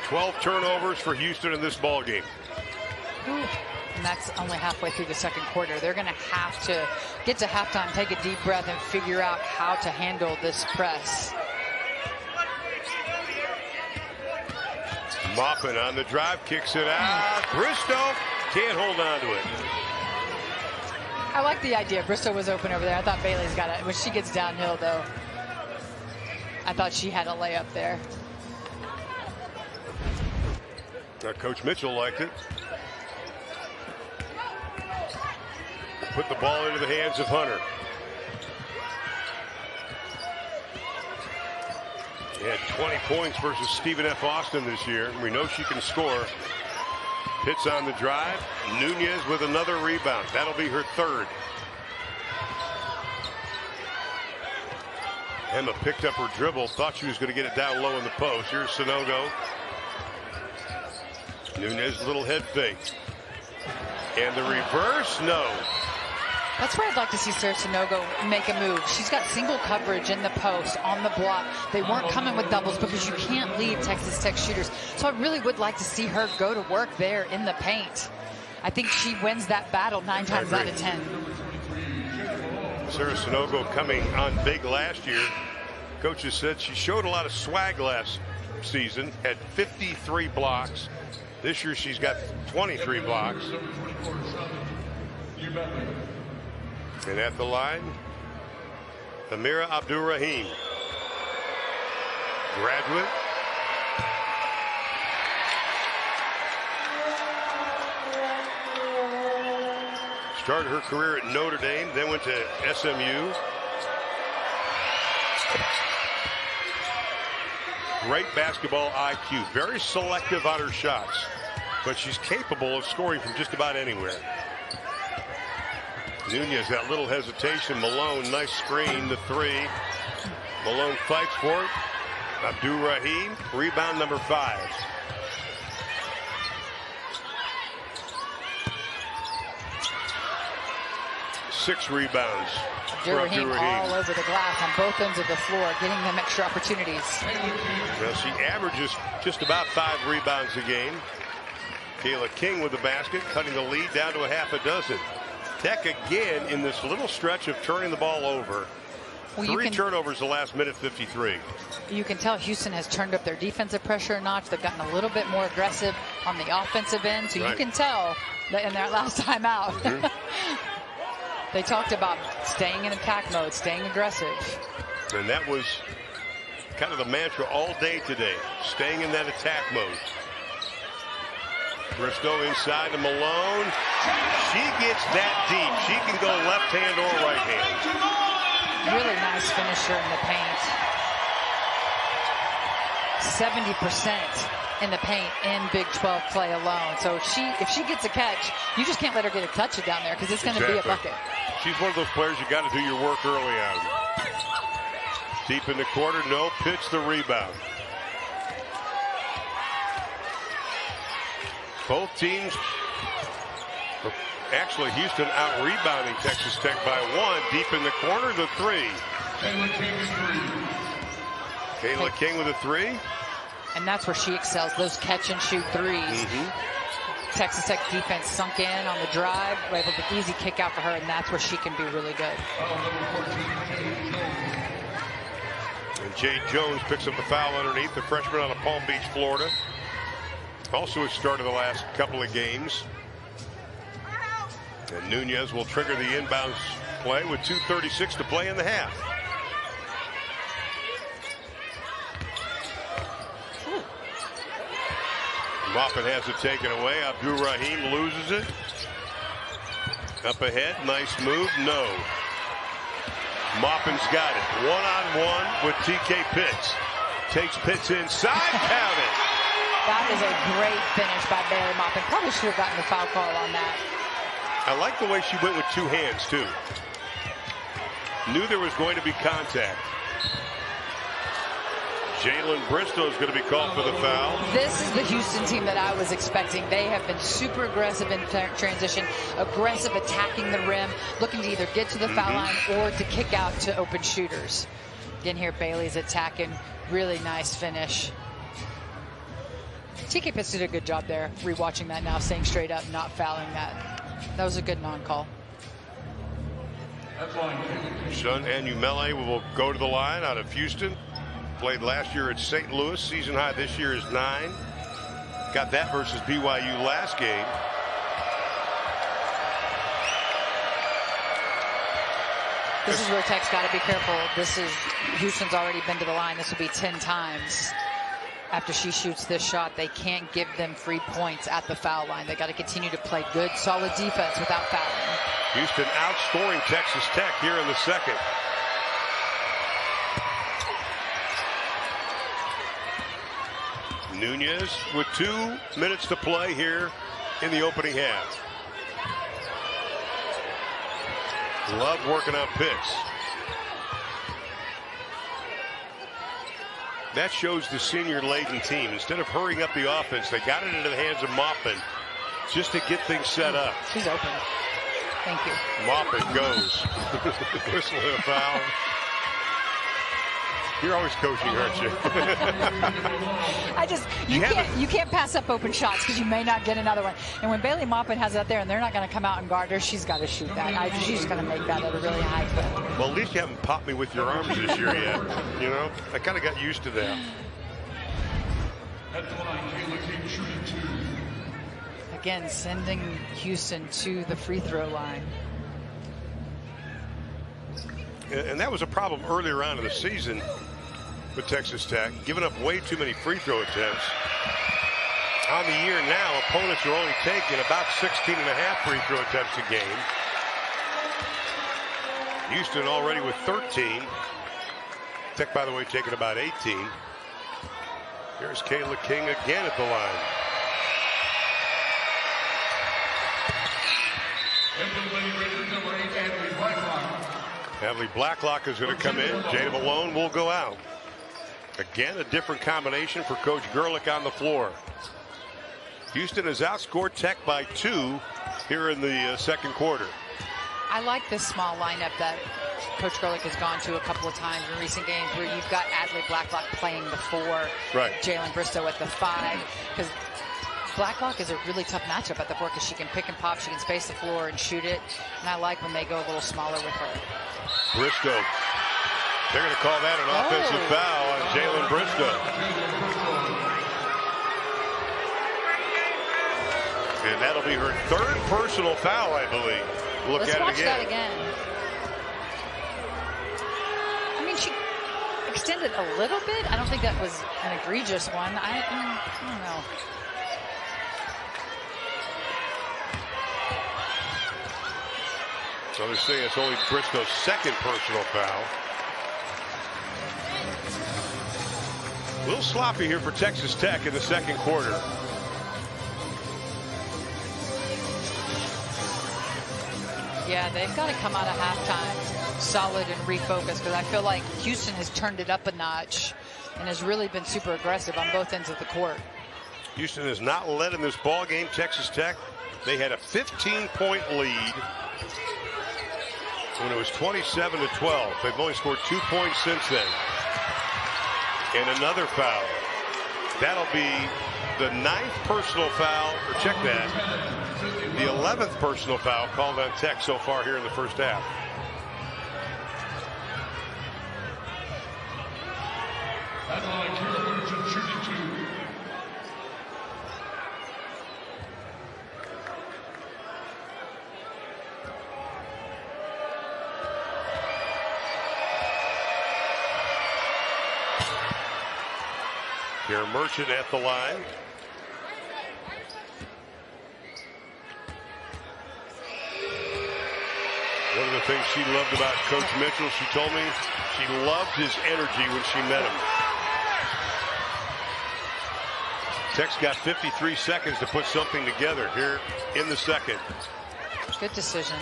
"12 turnovers for Houston in this ball game." And that's only halfway through the second quarter. They're going to have to get to halftime, take a deep breath, and figure out how to handle this press. Maupin on the drive, kicks it out. Bristow can't hold on to it. I like the idea. Bristow was open over there. I thought Bailey's got it. When she gets downhill, though, I thought she had a layup there. Now, Coach Mitchell liked it. Put the ball into the hands of Hunter. He had 20 points versus Stephen F. Austin this year. We know she can score. Pitts on the drive. Nunez with another rebound. That'll be her 3rd. Emma picked up her dribble. Thought she was going to get it down low in the post. Here's Sanogo. Nunez, little head fake. And the reverse, no. That's where I'd like to see Sarah Sanogo make a move. She's got single coverage in the post, on the block. They weren't coming with doubles because you can't lead Texas Tech shooters. So I really would like to see her go to work there in the paint. I think she wins that battle 9 times out of 10. Sarah Sanogo coming on big last year. Coaches said she showed a lot of swag last season, had 53 blocks. This year she's got 23 blocks. And at the line, Amira Abdur-Rahim, graduate. Started her career at Notre Dame, then went to SMU. Great basketball IQ, very selective on her shots, but she's capable of scoring from just about anywhere. Nunez, that little hesitation. Malone, nice screen, the 3. Malone fights for it. Abdur-Rahim, rebound number 5. Six rebounds for Abdur-Rahim all over the glass on both ends of the floor, getting them extra opportunities. Well, she averages just about 5 rebounds a game. Kayla King with the basket, cutting the lead down to a half a dozen. Tech again in this little stretch of turning the ball over. Well, 3 turnovers the last minute 53. You can tell Houston has turned up their defensive pressure a notch. They've gotten a little bit more aggressive on the offensive end. So you can tell that in their last time out, they talked about staying in attack mode, staying aggressive. And that was kind of the mantra all day today, staying in that attack mode. Bristow inside to Malone. She gets that deep. She can go left hand or right hand. Really nice finisher in the paint. 70% in the paint in Big 12 play alone. So if she gets a catch, you just can't let her get a touch it down there because it's going to be a bucket. She's one of those players you got to do your work early on. Deep in the quarter, no. Pitch the rebound. Both teams, actually Houston out-rebounding Texas Tech by 1. Deep in the corner, the 3. Kayla King with a 3. And that's where she excels, those catch-and-shoot threes. Texas Tech defense sunk in on the drive, able to easy kick out for her, and that's where she can be really good. And Jade Jones picks up the foul underneath, the freshman out of Palm Beach, Florida. Also has started the last couple of games. And Nunez will trigger the inbounds play with 2:36 to play in the half. Maupin has it taken away. 𝗿𝗲𝗱𝘆 loses it. Up ahead, nice move. No. Maupin's got it. One-on-one with TK Pitts. Takes Pitts inside. Count it. That is a great finish by Bailey Maupin. Probably should have gotten the foul call on that. I like the way she went with two hands, too. Knew there was going to be contact. Jalen Bristow is going to be called for the foul. This is the Houston team that I was expecting. They have been super aggressive in transition, aggressive attacking the rim, looking to either get to the foul line or to kick out to open shooters. Again, here Bailey's attacking. Really nice finish. TK Pitts did a good job there, rewatching that now, staying straight up, not fouling that. That was a good non-call. Sean Anumele will go to the line out of Houston. Played last year at St. Louis. Season high this year is 9. Got that versus BYU last game. This is where Tech's got to be careful. This is Houston's already been to the line. This will be 10 times. After she shoots this shot, they can't give them free points at the foul line. They got to continue to play good, solid defense without fouling. Houston outscoring Texas Tech here in the second. Nunez with 2 minutes to play here in the opening half. Love working on Pitts. That shows the senior-laden team. Instead of hurrying up the offense, they got it into the hands of Maupin just to get things set up. She's open. Thank you. Maupin goes. Whistle and a foul. You're always coaching, aren't you? You can't pass up open shots because you may not get another one. And when Bailey Maupin has that there and they're not going to come out and guard her, she's got to shoot that. She's going to make that at a really high clip. Well, at least you haven't popped me with your arms this year yet. You know, I kind of got used to that. Again, sending Houston to the free throw line. And that was a problem earlier on in the season with Texas Tech, giving up way too many free throw attempts. On the year now, opponents are only taking about 16.5 free throw attempts a game. Houston already with 13. Tech, by the way, taking about 18. Here's Kayla King again at the line. Adley Blacklock is going to come in. Jada Malone will go out. Again, a different combination for Coach 𝗀𝗱𝗆 on the floor. Houston has outscored Tech by 2 here in the second quarter. I like this small lineup that Coach 𝗀𝗀𝗆 has gone to a couple of times in recent games where you've got Adley Blacklock playing the 4, right. Jalen Bristow at the 5, because Blacklock is a really tough matchup at the 4 because she can pick and pop, she can space the floor and shoot it, and I like when they go a little smaller with her. Bristow. They're going to call that an offensive foul on Jalen Bristow. And that'll be her 3rd personal foul, I believe. Look Let's at watch it that again. I mean, she extended a little bit. I don't think that was an egregious one. I don't know. So they're saying it's only Bristow's 2nd personal foul. A little sloppy here for Texas Tech in the second quarter. Yeah, they've got to come out of halftime solid and refocus, because I feel like Houston has turned it up a notch and has really been super aggressive on both ends of the court. Houston has not led in this ball game. Texas Tech, they had a 15-point lead when it was 27-12. They've only scored 2 points since then. And another foul. That'll be the 9th personal foul, or check that, the 11th personal foul called on Tech so far here in the first half. 𝘀𝗁𝗱𝘆 at the line. One of the things she loved about Coach Mitchell, she told me she loved his energy when she met him. Tech's got 53 seconds to put something together here in the second. Good decision.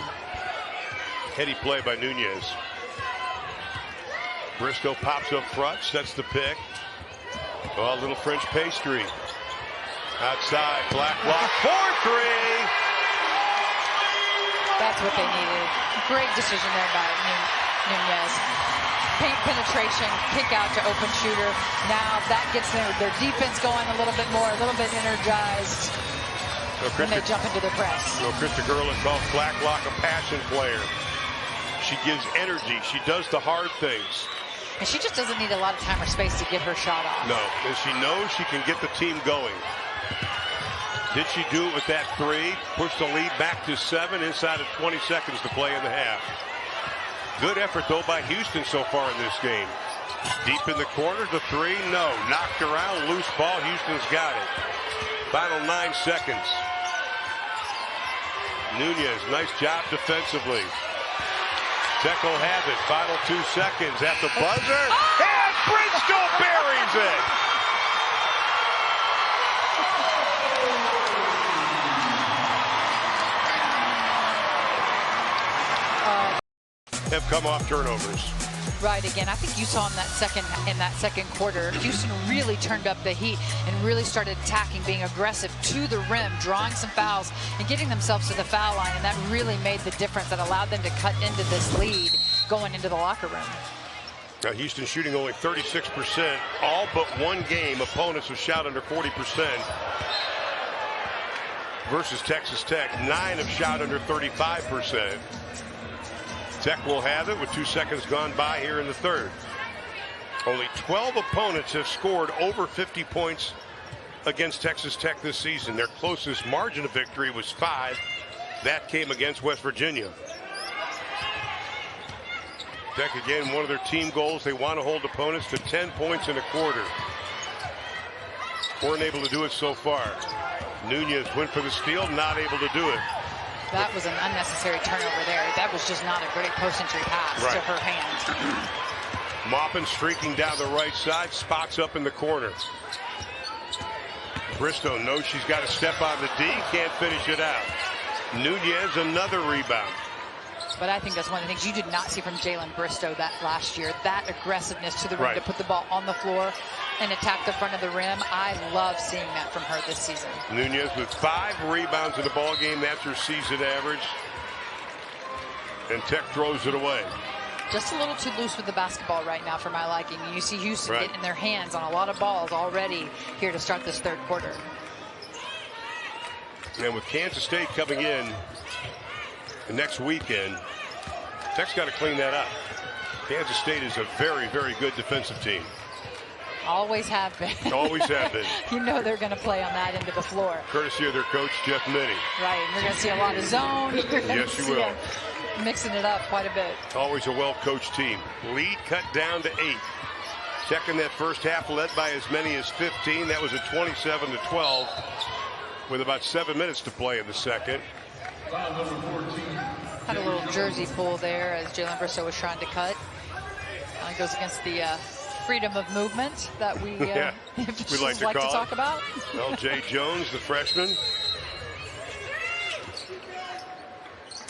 Heady play by Nunez. Bristow pops up front, sets the pick. Oh, a little French pastry. Outside, Blacklock for three. That's what they needed. Great decision there by Nunez. Paint penetration, kick out to open shooter. Now that gets their defense going a little bit more, a little bit energized when they jump into the press. Krista Gerlich calls Blacklock a passion player. She gives energy. She does the hard things. And she just doesn't need a lot of time or space to get her shot off. No, and she knows she can get the team going. Did she do it with that three? Push the lead back to 7 inside of 20 seconds to play in the half. Good effort, though, by Houston so far in this game. Deep in the corner, the three, no. Knocked around, loose ball, Houston's got it. Final 9 seconds. Nunez, nice job defensively. Tech will have it. Final 2 seconds at the buzzer. And Bristow buries it. Have come off turnovers. Right, again, I think you saw in that second quarter, Houston really turned up the heat and really started attacking, being aggressive to the rim, drawing some fouls and getting themselves to the foul line, and that really made the difference that allowed them to cut into this lead going into the locker room. Now Houston shooting only 36%. All but one game, opponents have shot under 40%. Versus Texas Tech, 9 have shot under 35%. Tech will have it with 2 seconds gone by here in the third. Only 12 opponents have scored over 50 points against Texas Tech this season. Their closest margin of victory was 5. That came against West Virginia. Tech, again, one of their team goals, they want to hold opponents to 10 points in a quarter. Weren't able to do it so far. Nunez went for the steal, not able to do it. That was an unnecessary turnover there. That was just not a great post-entry pass to her hand. Maupin streaking down the right side, spots up in the corner. Bristow knows she's got to step on the D, can't finish it out. Nunez, another rebound. But I think that's one of the things you did not see from Jalen Bristow that last year. That aggressiveness to the rim to put the ball on the floor and attack the front of the rim. I love seeing that from her this season. Nunez with 5 rebounds in the ball game. That's her season average. And Tech throws it away. Just a little too loose with the basketball right now for my liking. You see Houston getting their hands on a lot of balls already here to start this third quarter. And with Kansas State coming in the next weekend, Tech's got to clean that up. Kansas State is a very, very good defensive team. Always have been. Always have been. You know they're going to play on that end of the floor. Courtesy of their coach, Jeff Minnie. Right, and you're going to see a lot of zone. Yes, you will. Mixing it up quite a bit. Always a well-coached team. Lead cut down to 8. Tech in that first half led by as many as 15. That was a 27-12 with about 7 minutes to play in the second. Had a little jersey pull there as Jalen Bristow was trying to cut. It goes against the freedom of movement that we like to talk about. L.J. Jones, the freshman.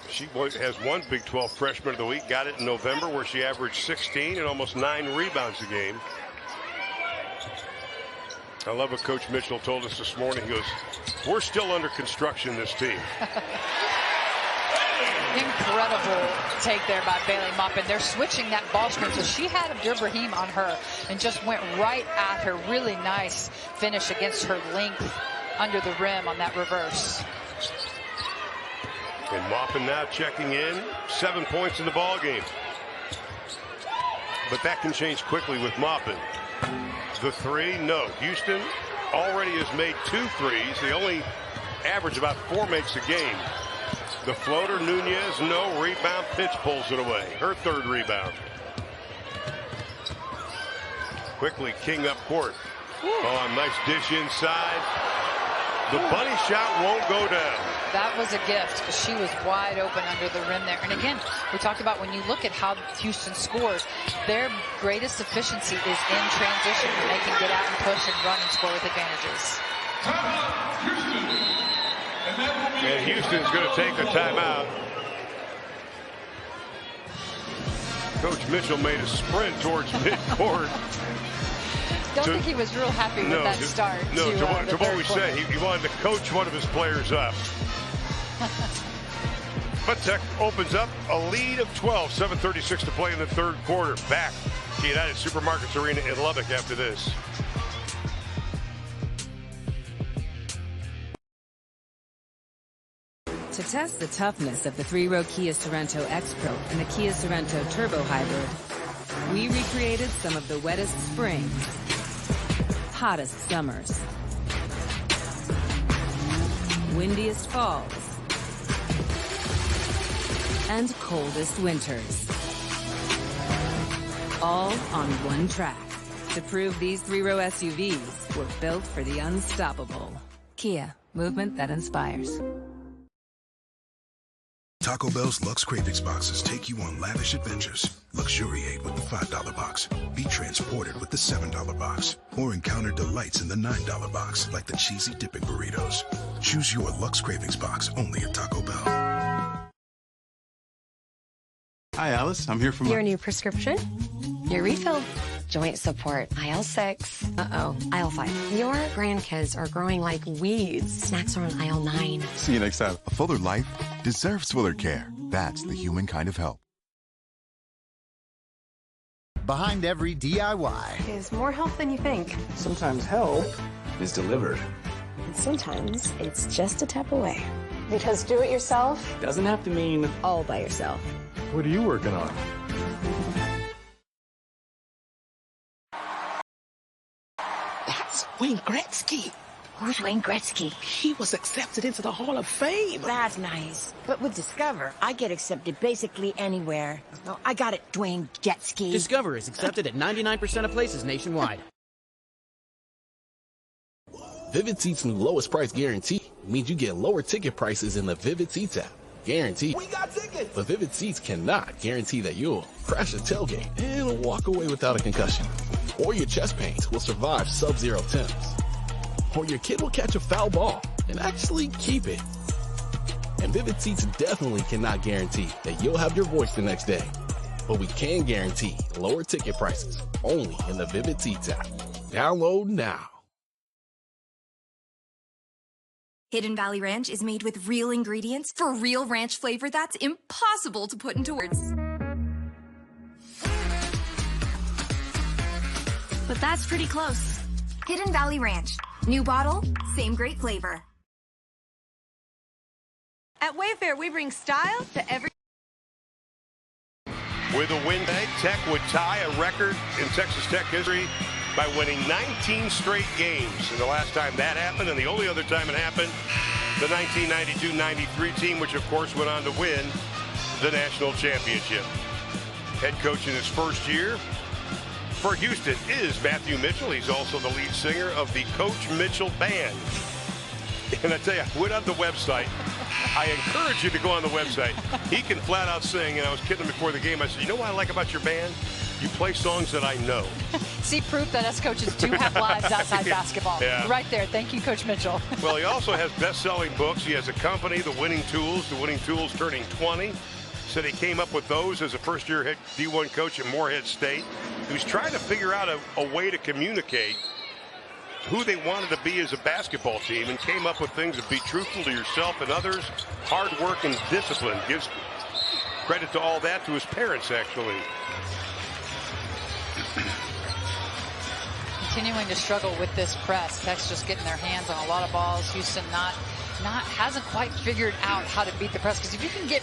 She has one Big 12 Freshman of the Week. Got it in November where she averaged 16 and almost 9 rebounds a game. I love what Coach Mitchell told us this morning. He goes, we're still under construction, this team. Incredible take there by Bailey Maupin. They're switching that ball screen, so she had 𝘀𝗁𝗱𝘆 on her and just went right at her. Really nice finish against her length under the rim on that reverse. And Maupin now checking in. 7 points in the ball game. But that can change quickly with Maupin. The three, no. Houston already has made 2 threes. They only average about 4 makes a game. The floater, Nunez, no. Rebound, Pitch pulls it away. Her 3rd rebound. Quickly, King up court. Oh, a nice dish inside. The bunny shot won't go down. That was a gift because she was wide open under the rim there. And again, we talked about when you look at how Houston scores, their greatest efficiency is in transition when they can get out and push and run and score with advantages. And Houston's going to take a timeout. Coach Mitchell made a sprint towards midcourt. Don't think he was real happy with that start. To what we say, he wanted to coach one of his players up. But Tech opens up a lead of 12, 7:36 to play in the third quarter. Back to United Supermarkets Arena in Lubbock after this. To test the toughness of the 3-row Kia Sorento X-Pro and the Kia Sorento Turbo Hybrid, we recreated some of the wettest springs, hottest summers, windiest falls, and coldest winters. All on one track to prove these 3-row SUVs were built for the unstoppable. Kia, movement that inspires. Taco Bell's Lux Cravings boxes take you on lavish adventures. Luxuriate with the $5 box. Be transported with the $7 box. Or encounter delights in the $9 box, like the cheesy dipping burritos. Choose your Lux Cravings box only at Taco Bell. Hi, Alice. I'm here for Your new prescription? Your refill. Joint support. Aisle 6. Uh-oh. Aisle 5. Your grandkids are growing like weeds. Snacks are on aisle 9. See you next time. A fuller life deserves fuller care. That's the human kind of help. Behind every DIY Is more help than you think. Sometimes help is delivered. And sometimes it's just a tap away. Because do it yourself Doesn't have to mean all by yourself. What are you working on? That's Wayne Gretzky. Who's Wayne Gretzky? He was accepted into the Hall of Fame. That's nice. But with Discover, I get accepted basically anywhere. Oh, I got it, Dwayne Jetski. Discover is accepted at 99% of places nationwide. Vivid Seats' new lowest price guarantee means you get lower ticket prices in the Vivid Seats app. Guaranteed. We got tickets! But Vivid Seats cannot guarantee that you'll crash a tailgate and walk away without a concussion. Or your chest pains will survive sub-zero temps. Or your kid will catch a foul ball and actually keep it. And Vivid Seats definitely cannot guarantee that you'll have your voice the next day. But we can guarantee lower ticket prices only in the Vivid Seats app. Download now. Hidden Valley Ranch is made with real ingredients for real ranch flavor that's impossible to put into words. But that's pretty close. Hidden Valley Ranch. New bottle, same great flavor. At Wayfair, we bring style to every... With a win today, Tech would tie a record in Texas Tech history by winning 19 straight games. And the last time that happened, and the only other time it happened, the 1992-93 team, which of course went on to win the national championship. Head coach in his first year for Houston is Matthew Mitchell. He's also the lead singer of the Coach Mitchell Band. And I tell you, I went on the website. I encourage you to go on the website. He can flat out sing, and I was kidding him before the game. I said, you know what I like about your band? You play songs that I know. See proof that us coaches do have lives outside basketball. Yeah. Right there. Thank you, Coach Mitchell. Well, he also has best-selling books. He has a company, The Winning Tools turning 20. Said he came up with those as a first-year head D1 coach at Morehead State. He was trying to figure out a way to communicate who they wanted to be as a basketball team and came up with things to be truthful to yourself and others, hard work and discipline. Gives credit to all that to his parents, actually. Continuing to struggle with this press. Tech's just getting their hands on a lot of balls. Houston hasn't quite figured out how to beat the press, because if you can get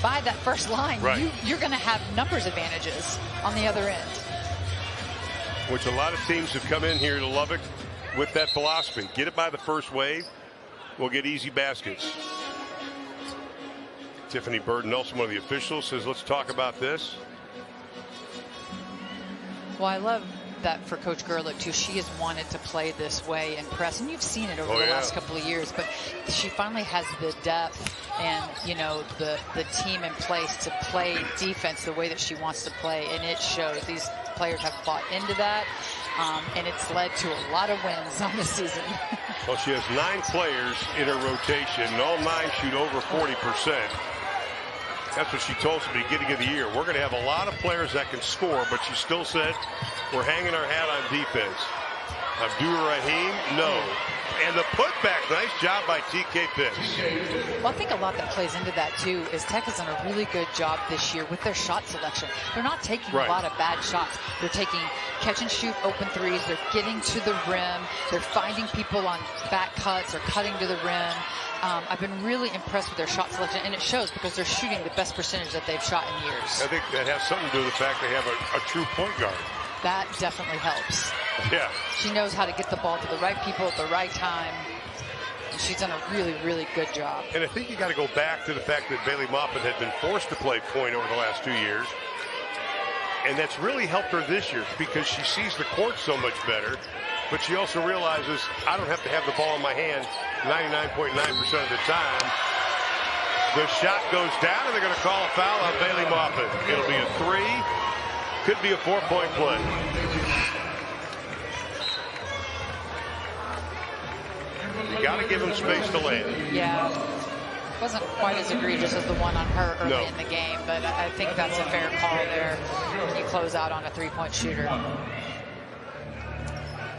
by that first line, right, you're going to have numbers advantages on the other end. Which a lot of teams have come in here to Lubbock with that philosophy. Get it by the first wave, we'll get easy baskets. Tiffany Bird-Nelson, one of the officials, says, let's talk about this. Well, I love that for Coach Gerlich too. She has wanted to play this way and press, and you've seen it over the last couple of years. But she finally has the depth and the team in place to play defense the way that she wants to play, and it shows. These players have bought into that, and it's led to a lot of wins on this season. Well, she has 9 players in her rotation, and all 9 shoot over 40%. That's what she told us at the beginning of the year. We're going to have a lot of players that can score, but she still said, we're hanging our hat on defense. 𝗿𝗲𝗱𝘆, no. And the putback, nice job by 𝗀𝗁𝗱𝗆. Well, I think a lot that plays into that, too, is Tech has done a really good job this year with their shot selection. They're not taking a lot of bad shots. They're taking catch-and-shoot open threes. They're getting to the rim. They're finding people on back cuts or cutting to the rim. I've been really impressed with their shot selection, and it shows because they're shooting the best percentage that they've shot in years. I think that has something to do with the fact they have a true point guard. That definitely helps. Yeah. She knows how to get the ball to the right people at the right time. And she's done a really, really good job. And I think you got to go back to the fact that Bailey Maupin had been forced to play point over the last 2 years. And that's really helped her this year because she sees the court so much better. But she also realizes I don't have to have the ball in my hand 99.9% of the time. The shot goes down, and they're going to call a foul on Bailey Maupin. It'll be a 3. Could be a 4-point play. You got to give him space to land. Yeah. Wasn't quite as egregious as the one on her early in the game, but I think that's a fair call there when you close out on a 3-point shooter.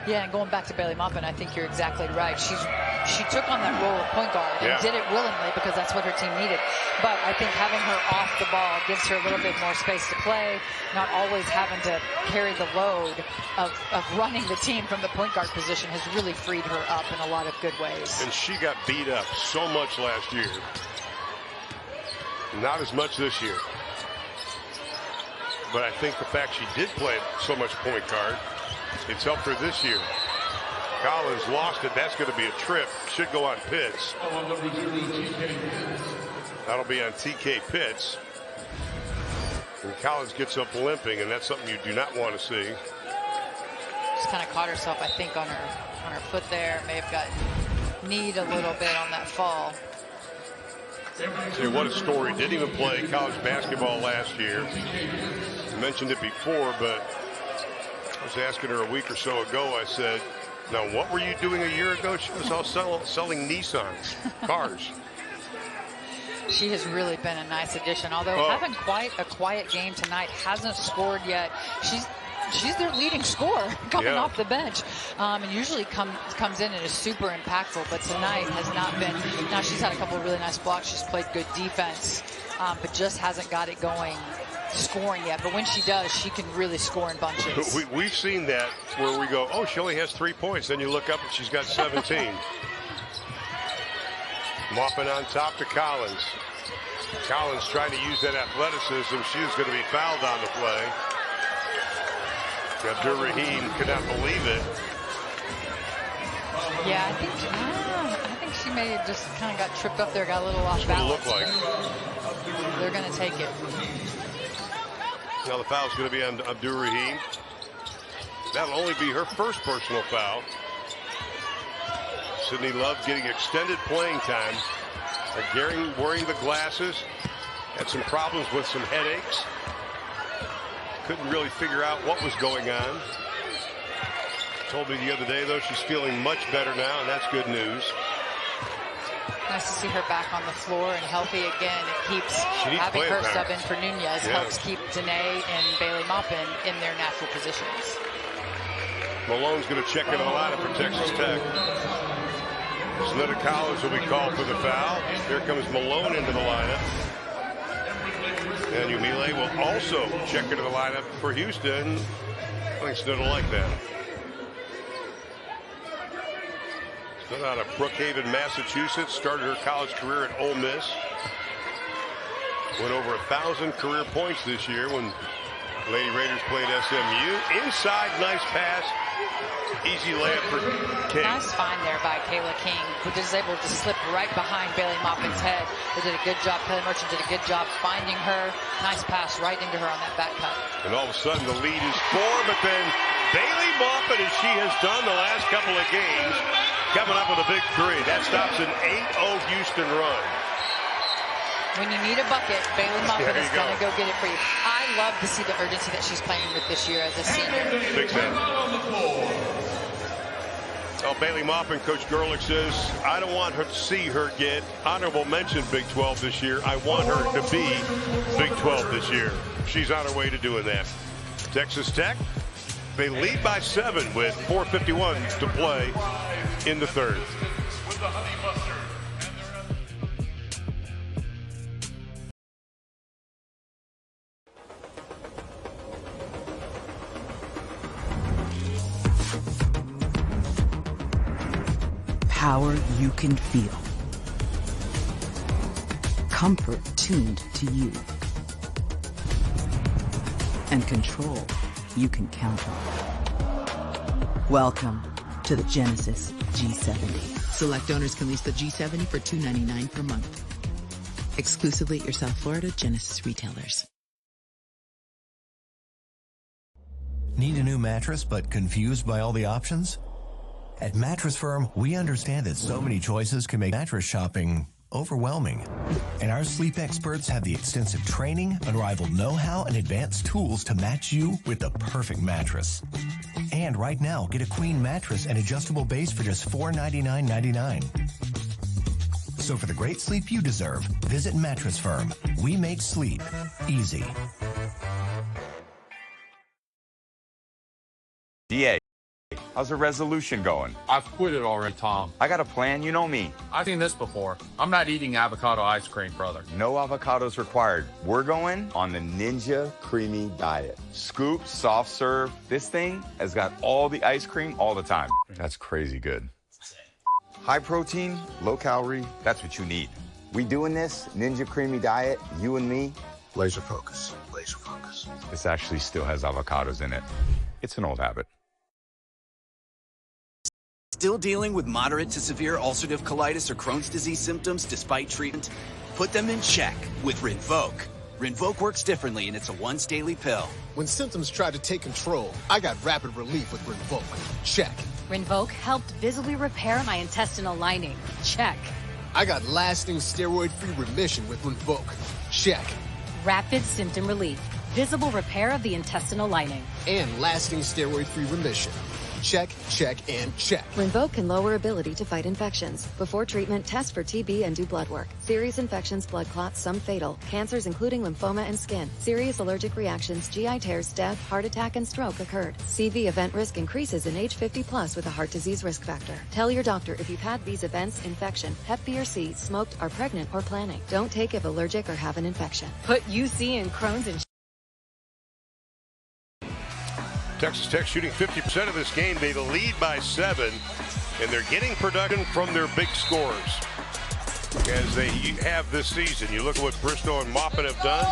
Yeah, and going back to Bailey Maupin, I think you're exactly right. She took on that role of point guard and did it willingly because that's what her team needed. But I think having her off the ball gives her a little bit more space to play, not always having to carry the load of running the team from the point guard position has really freed her up in a lot of good ways. And she got beat up so much last year. Not as much this year. But I think the fact she did play so much point guard, it's helped her this year. Collins lost it. That's going to be a trip. Should go on Pitts. That'll be on TK And Collins gets up limping, and that's something you do not want to see. Just kind of caught herself, I think, on her foot there. May have gotten kneed a little bit on that fall. See, what a story. Didn't even play college basketball last year. I mentioned it before, but I was asking her a week or so ago. I said, now, what were you doing a year ago? She was all selling Nissans, cars. She has really been a nice addition, although having quite a quiet game tonight, hasn't scored yet. She's their leading scorer coming off the bench, and usually comes in and is super impactful, but tonight has not been. Now, she's had a couple of really nice blocks. She's played good defense, but just hasn't got it going scoring yet. But when she does, she can really score in bunches. We've seen that where we go, oh, she only has 3 points. Then you look up and she's got 17. Maupin on top to Collins. Collins trying to use that athleticism. She's going to be fouled on the play. 𝗿𝗲𝗱𝘆 could not believe it. Yeah, I think she may have just kind of got tripped up there, got a little off balance. That's what it looked like. They're going to take it. Now the foul's going to be on 𝗿𝗲𝗱. That'll only be her first personal foul. Sydney Love getting extended playing time. Wearing the glasses. Had some problems with some headaches. Couldn't really figure out what was going on. Told me the other day, though, she's feeling much better now, and that's good news. Nice to see her back on the floor and healthy again. It keeps having her sub in for Nunez, helps keep Danae and Bailey Maupin in their natural positions. Malone's going to check into the lineup for Texas Tech. Snetta Collins will be called for the foul. Here comes Malone into the lineup. And Umile will also check into the lineup for Houston. I think Snetta will like that. Snetta out of Brookhaven, Massachusetts. Started her college career at Ole Miss. Went over 1,000 career points this year when Lady Raiders played SMU. Inside, nice pass. Easy layup for King. Nice find there by Kayla King, who is able to slip right behind Bailey Maupin's head. They did a good job. Kelly Merchant did a good job finding her. Nice pass right into her on that back cut. And all of a sudden the lead is 4, but then Bailey Maupin, as she has done the last couple of games, coming up with a big three. That stops an 8-0 Houston run. When you need a bucket, Bailey Maupin is going to go get it for you. I love to see the urgency that she's playing with this year as a senior. Big fan. Oh, Bailey Maupin, Coach 𝗀𝗲𝗱𝘆 says, I don't want her to see her get honorable mention Big 12 this year. I want her to be Big 12 this year. She's on her way to doing that. Texas Tech, they lead by 7 with 4:51 to play in the third. Power you can feel. Comfort tuned to you. And control you can count on. Welcome to the Genesis G70. Select owners can lease the G70 for $299 per month. Exclusively at your South Florida Genesis retailers. Need a new mattress but confused by all the options? At Mattress Firm, we understand that so many choices can make mattress shopping overwhelming. And our sleep experts have the extensive training, unrivaled know-how, and advanced tools to match you with the perfect mattress. And right now, get a queen mattress and adjustable base for just $499.99. So for the great sleep you deserve, visit Mattress Firm. We make sleep easy. DA, how's the resolution going? I've quit it already, Tom. I got a plan, you know me. I've seen this before. I'm not eating avocado ice cream, brother. No avocados required. We're going on the Ninja Creamy Diet. Scoop, soft serve. This thing has got all the ice cream all the time. That's crazy good. High protein, low calorie, that's what you need. We doing this Ninja Creamy Diet, you and me. Laser focus, laser focus. This actually still has avocados in it. It's an old habit. Still dealing with moderate to severe ulcerative colitis or Crohn's disease symptoms despite treatment? Put them in check with Rinvoq. Rinvoq works differently, and it's a once daily pill. When symptoms try to take control, I got rapid relief with Rinvoq. Check. Rinvoq helped visibly repair my intestinal lining. Check. I got lasting steroid-free remission with Rinvoq. Check. Rapid symptom relief. Visible repair of the intestinal lining. And lasting steroid-free remission. Check, check, and check. Rinvoq can lower ability to fight infections. Before treatment, test for TB and do blood work. Serious infections, blood clots, some fatal. Cancers including lymphoma and skin. Serious allergic reactions, GI tears, death, heart attack, and stroke occurred. CV event risk increases in age 50+ with a heart disease risk factor. Tell your doctor if you've had these events: infection, Hep B or C, smoked, are pregnant, or planning. Don't take if allergic or have an infection. Put UC and Crohn's in. Texas Tech shooting 50% of this game. They lead by 7, and they're getting production from their big scores as they have this season. You look at what Bristow and Maupin have done.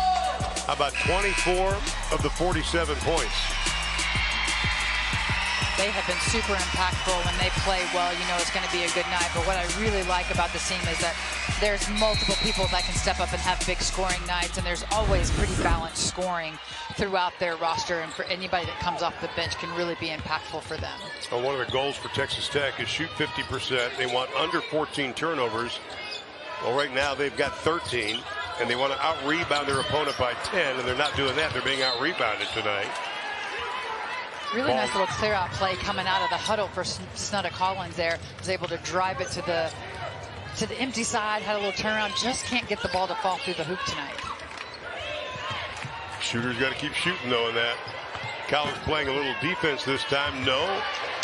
How about 24 of the 47 points? They have been super impactful when they play well. You know it's going to be a good night. But what I really like about this team is that there's multiple people that can step up and have big scoring nights, and there's always pretty balanced scoring throughout their roster. And for anybody that comes off the bench can really be impactful for them. Well, one of the goals for Texas Tech is shoot 50%. They want under 14 turnovers. Well, right now they've got 13, and they want to out-rebound their opponent by 10, and they're not doing that. They're being out-rebounded tonight. Really nice little clear-out play coming out of the huddle for Snudda Collins there. Was able to drive it to the empty side, had a little turnaround. Just can't get the ball to fall through the hoop tonight. Shooter's got to keep shooting, though, in that. Collins playing a little defense this time. No.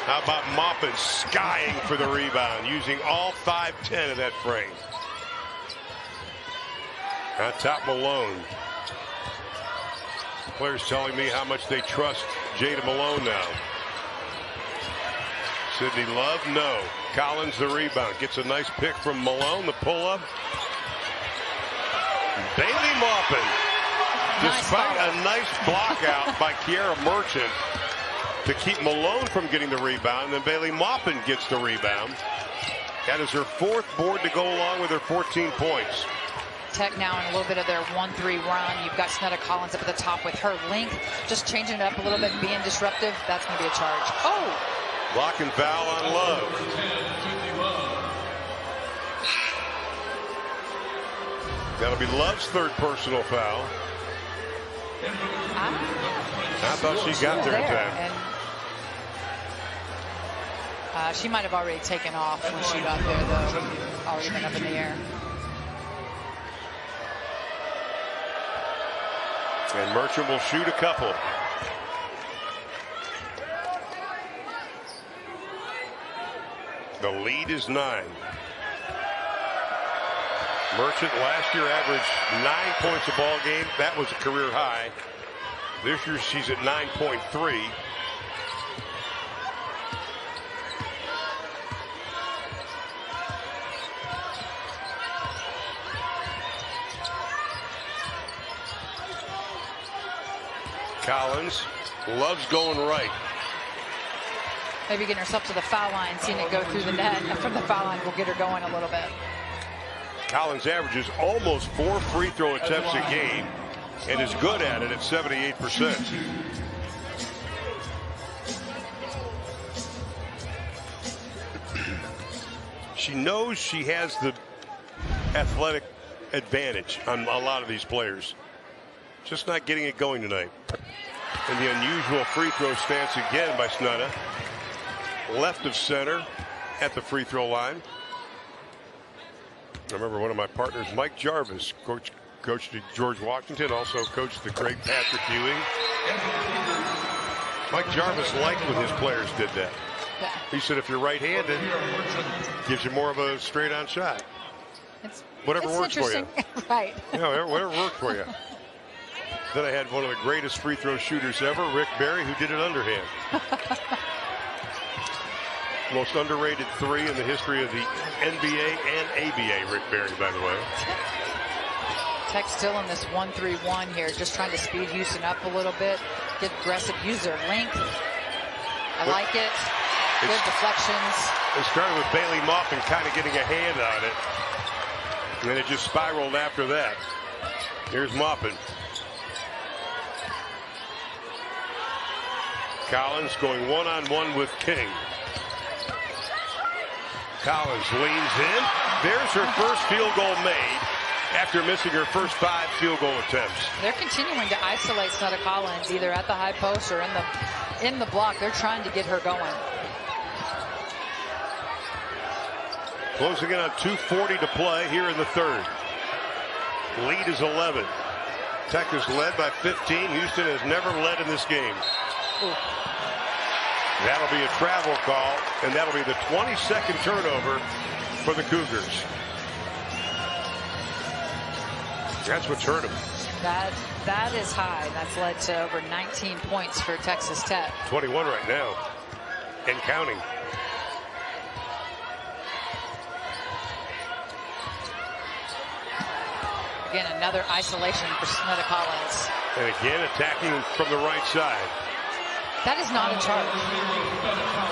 How about Maupin skying for the rebound, using all 5'10" of that frame. On top, Malone. Players telling me how much they trust Jada Malone now. Sydney Love, no. Collins the rebound. Gets a nice pick from Malone, the pull-up. Bailey Maupin, despite a nice block out by Kiera Merchant to keep Malone from getting the rebound, then Bailey Maupin gets the rebound. That is her 4th board to go along with her 14 points. Tech now in a little bit of their 1-3 run. You've got 𝗀𝗏𝗃𝗀𝗃 up at the top with her length, just changing it up a little bit and being disruptive. That's going to be a charge. Oh! Block and foul on Love. That'll be Love's third personal foul. I thought she got there in time. And, she might have already taken off when she got there, though. Already been up in the air. And Merchant will shoot a couple. The lead is 9. Merchant last year averaged 9 points a ball game. That was a career high. This year she's at 9.3. Collins loves going right. Maybe getting herself to the foul line, seeing it go through the net from the foul line will get her going a little bit. Collins averages almost 4 free throw attempts a game and is good at it at 78%. She knows she has the athletic advantage on a lot of these players. Just not getting it going tonight. And the unusual free throw stance again by 𝗀𝗏𝗃𝗀𝗃. Left of center at the free throw line. I remember one of my partners, Mike Jarvis, coached George Washington, also coached the great Patrick Ewing. Mike Jarvis liked when his players did that. Yeah. He said if you're right-handed, gives you more of a straight-on shot. Whatever works for you. Right. Yeah, whatever worked for you. Then I had one of the greatest free throw shooters ever, Rick Barry, who did it underhand. Most underrated 3 in the history of the NBA and ABA, Rick Barry, by the way. Tech still in this 1-3-1 here, just trying to speed Houston up a little bit, get aggressive, use their length. I like it. Good deflections. It started with Bailey Maupin kind of getting a hand on it. And then it just spiraled after that. Here's Maupin. Collins going one-on-one with King. Collins leans in. There's her first field goal made after missing her first 5 field goal attempts. They're continuing to isolate 𝗀𝗏𝗃𝗀𝗃 either at the high post or in the block. They're trying to get her going. Closing in on 2:40 to play here in the third. Lead is 11. Tech is led by 15. Houston has never led in this game. Ooh. That'll be a travel call, and that'll be the 22nd turnover for the Cougars. That's what's hurt them. That is high. That's led to over 19 points for Texas Tech. 21 right now, and counting. Again, another isolation for 𝗀𝗏𝗃𝗀𝗃. And again, attacking from the right side. That is not a charge.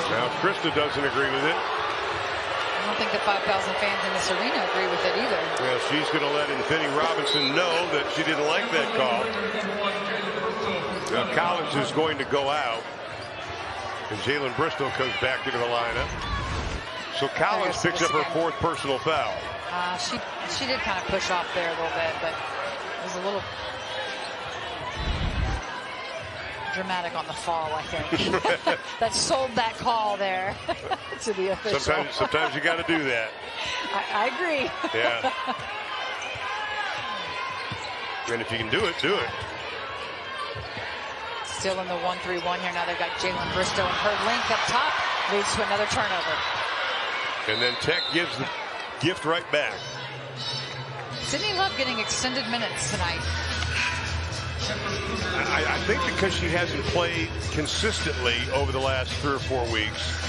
Now, Krista doesn't agree with it. I don't think the 5,000 fans in this arena agree with it either. Well, she's going to let Infinity Robinson know that she didn't like that call. Now, Collins is going to go out. And Jalen Bristol comes back into the lineup. So Collins picks up her 4th personal foul. She did kind of push off there a little bit, but it was a little dramatic on the fall, I think. That sold that call there to the official. Sometimes you got to do that. I agree. Yeah. And if you can do it, do it. Still in the 1-3-1 here. Now they've got Jalen Bristow and her length up top. Leads to another turnover. And then Tech gives the gift right back. Sydney Love getting extended minutes tonight. I think because she hasn't played consistently over the last 3 or 4 weeks,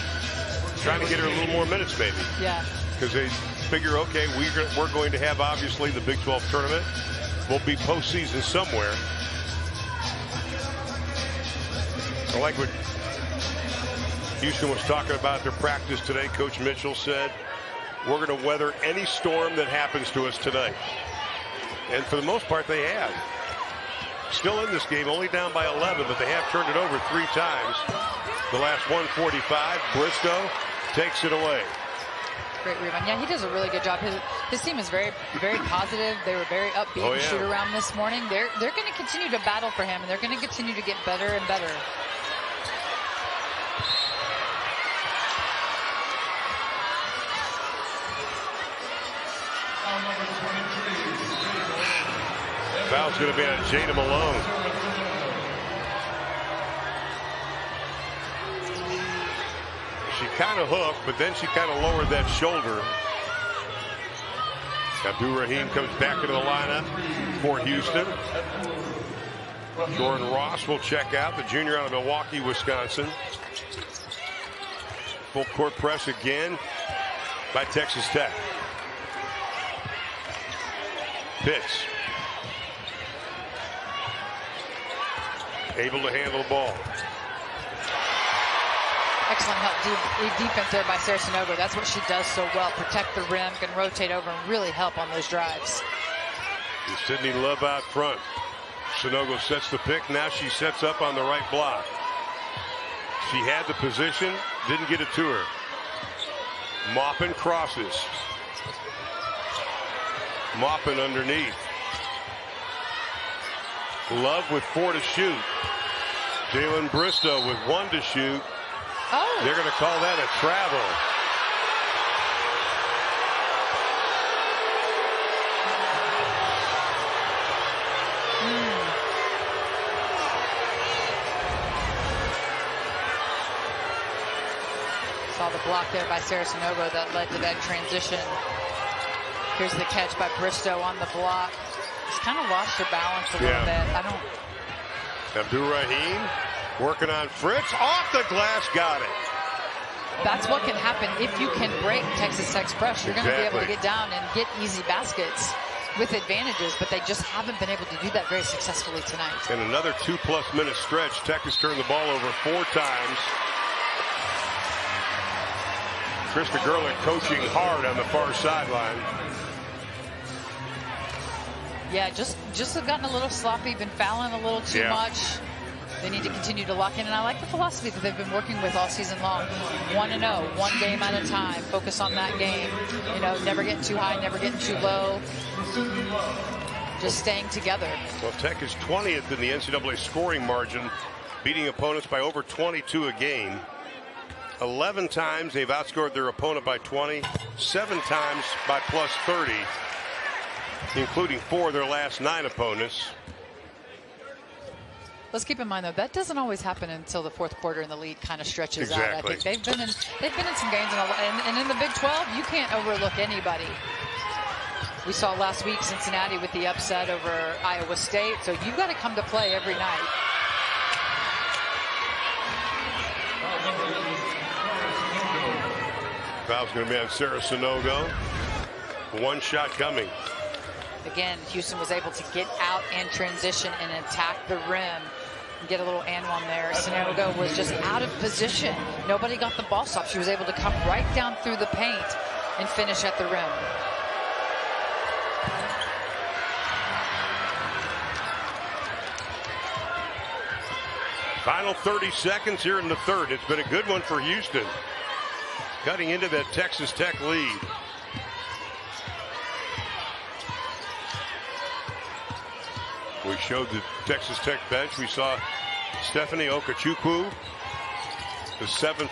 trying to get her a little more minutes maybe. Yeah. Because they figure, okay, we're going to have obviously the Big 12 tournament. We'll be postseason somewhere. I like what Houston was talking about their practice today. Coach Mitchell said, we're going to weather any storm that happens to us tonight. And for the most part, they have. Still in this game, only down by 11, but they have turned it over 3 times. The last 145, Bristow takes it away. Great rebound. Yeah, he does a really good job. His team is very, very positive. They were very upbeat and shoot around this morning. They're going to continue to battle for him, and they're going to continue to get better and better. Foul's going to be on Jada Malone. She kind of hooked, but then she kind of lowered that shoulder. 𝗿𝗲𝗱𝘆 comes back into the lineup for Houston. Jordan Ross will check out, the junior out of Milwaukee, Wisconsin. Full court press again by Texas Tech. Pitts. Able to handle the ball. Excellent help defense there by Sarah Sanogo. That's what she does so well. Protect the rim, can rotate over, and really help on those drives. And Sydney Love out front. Sanogo sets the pick. Now she sets up on the right block. She had the position, didn't get it to her. Maupin crosses. Maupin underneath. Love with 4 to shoot. Jalen Bristow with 1 to shoot. Oh. They're going to call that a travel. Saw the block there by Sarah Sanogo that led to that transition. Here's the catch by Bristow on the block. She's kind of lost her balance a little bit. 𝗿𝗲𝗱𝘆 working on Fritz. Off the glass, got it. That's what can happen if you can break Texas Tech's press. You're going to be able to get down and get easy baskets with advantages, but they just haven't been able to do that very successfully tonight. In another 2+ minute stretch, Tech has turned the ball over 4 times. Krista Gerlich coaching hard on the far sideline. Yeah, just have gotten a little sloppy, been fouling a little too much. They need to continue to lock in, and I like the philosophy that they've been working with all season long. 1-0, 1 game at a time. Focus on that game. You know, never getting too high, never getting too low. Just staying together. Well, Tech is 20th in the NCAA scoring margin, beating opponents by over 22 a game. 11 times they've outscored their opponent by 20, 7 times by +30, including 4 of their last 9 opponents. Let's keep in mind, though, that doesn't always happen until the 4th quarter and the lead kind of stretches out. I think they've been in some games, and in the Big 12, you can't overlook anybody. We saw last week Cincinnati with the upset over Iowa State, so you've got to come to play every night. Foul's going to be on Sarah Sanogo. 1 shot coming. Again, Houston was able to get out and transition and attack the rim. Get a little and one there. Sanogo was just out of position. Nobody got the ball stop. She was able to come right down through the paint and finish at the rim. Final 30 seconds here in the 3rd. It's been a good one for Houston, cutting into that Texas Tech lead. We showed the Texas Tech bench. We saw Stephanie 𝗀𝗍𝗄, the 7'1"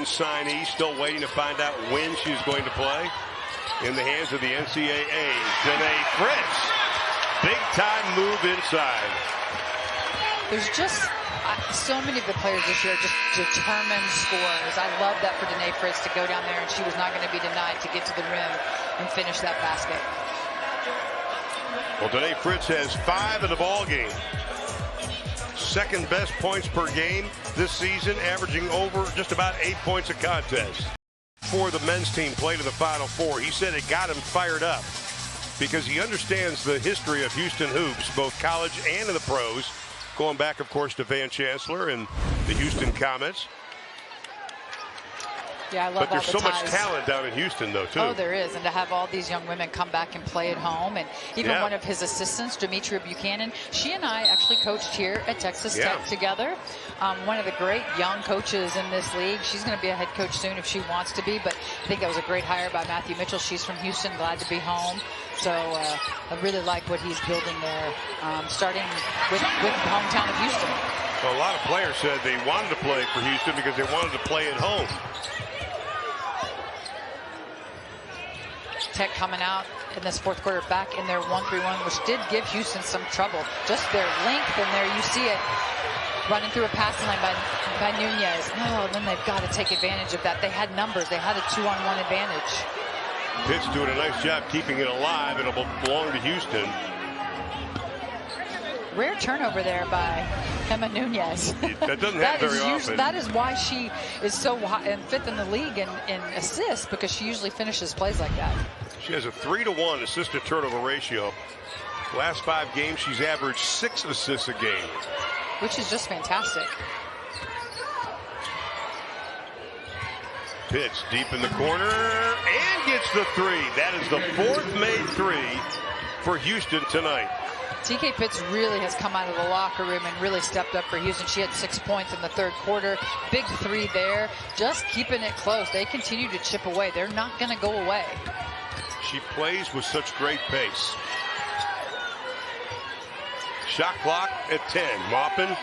signee, still waiting to find out when she's going to play. In the hands of the NCAA, Danae Fritz. Big time move inside. There's just so many of the players this year are just determined scorers. I love that for Danae Fritz to go down there, and she was not going to be denied to get to the rim and finish that basket. Well, Danae Fritz has 5 in the ball game. 2nd best points per game this season, averaging over just about 8 points a contest. For the men's team played in the Final Four, he said it got him fired up because he understands the history of Houston hoops, both college and in the pros, going back, of course, to Van Chancellor and the Houston Comets. Yeah, I love but there's all the so much ties. talent down in Houston, though, too. Oh, there is. And to have all these young women come back and play at home. And even one of his assistants, 𝗀𝗻𝗱𝗆, she and I actually coached here at Texas Tech together. One of the great young coaches in this league. She's going to be a head coach soon if she wants to be. But I think that was a great hire by Matthew Mitchell. She's from Houston, glad to be home. So I really like what he's building there, starting with the hometown of Houston. Well, a lot of players said they wanted to play for Houston because they wanted to play at home. Tech coming out in this fourth quarter back in their 1-3-1, which did give Houston some trouble. Just their length, and there you see it running through a passing lane by Nunez. Oh, and then they've got to take advantage of that. They had numbers. They had a 2-on-1 advantage. Pitt's doing a nice job keeping it alive. It'll belong to Houston. Rare turnover there by Emma Nunez. That doesn't happen very often. That is why she is so high and fifth in the league in assists, because she usually finishes plays like that. She has a 3-to-1 assist to turnover ratio. Last 5 games, she's averaged 6 assists a game, which is just fantastic. Pitts deep in the corner and gets the 3. That is the 4th made 3 for Houston tonight. TK Pitts really has come out of the locker room and really stepped up for Houston. She had 6 points in the third quarter. Big 3 there. Just keeping it close. They continue to chip away. They're not going to go away. She plays with such great pace. Shot clock at 10. Maupin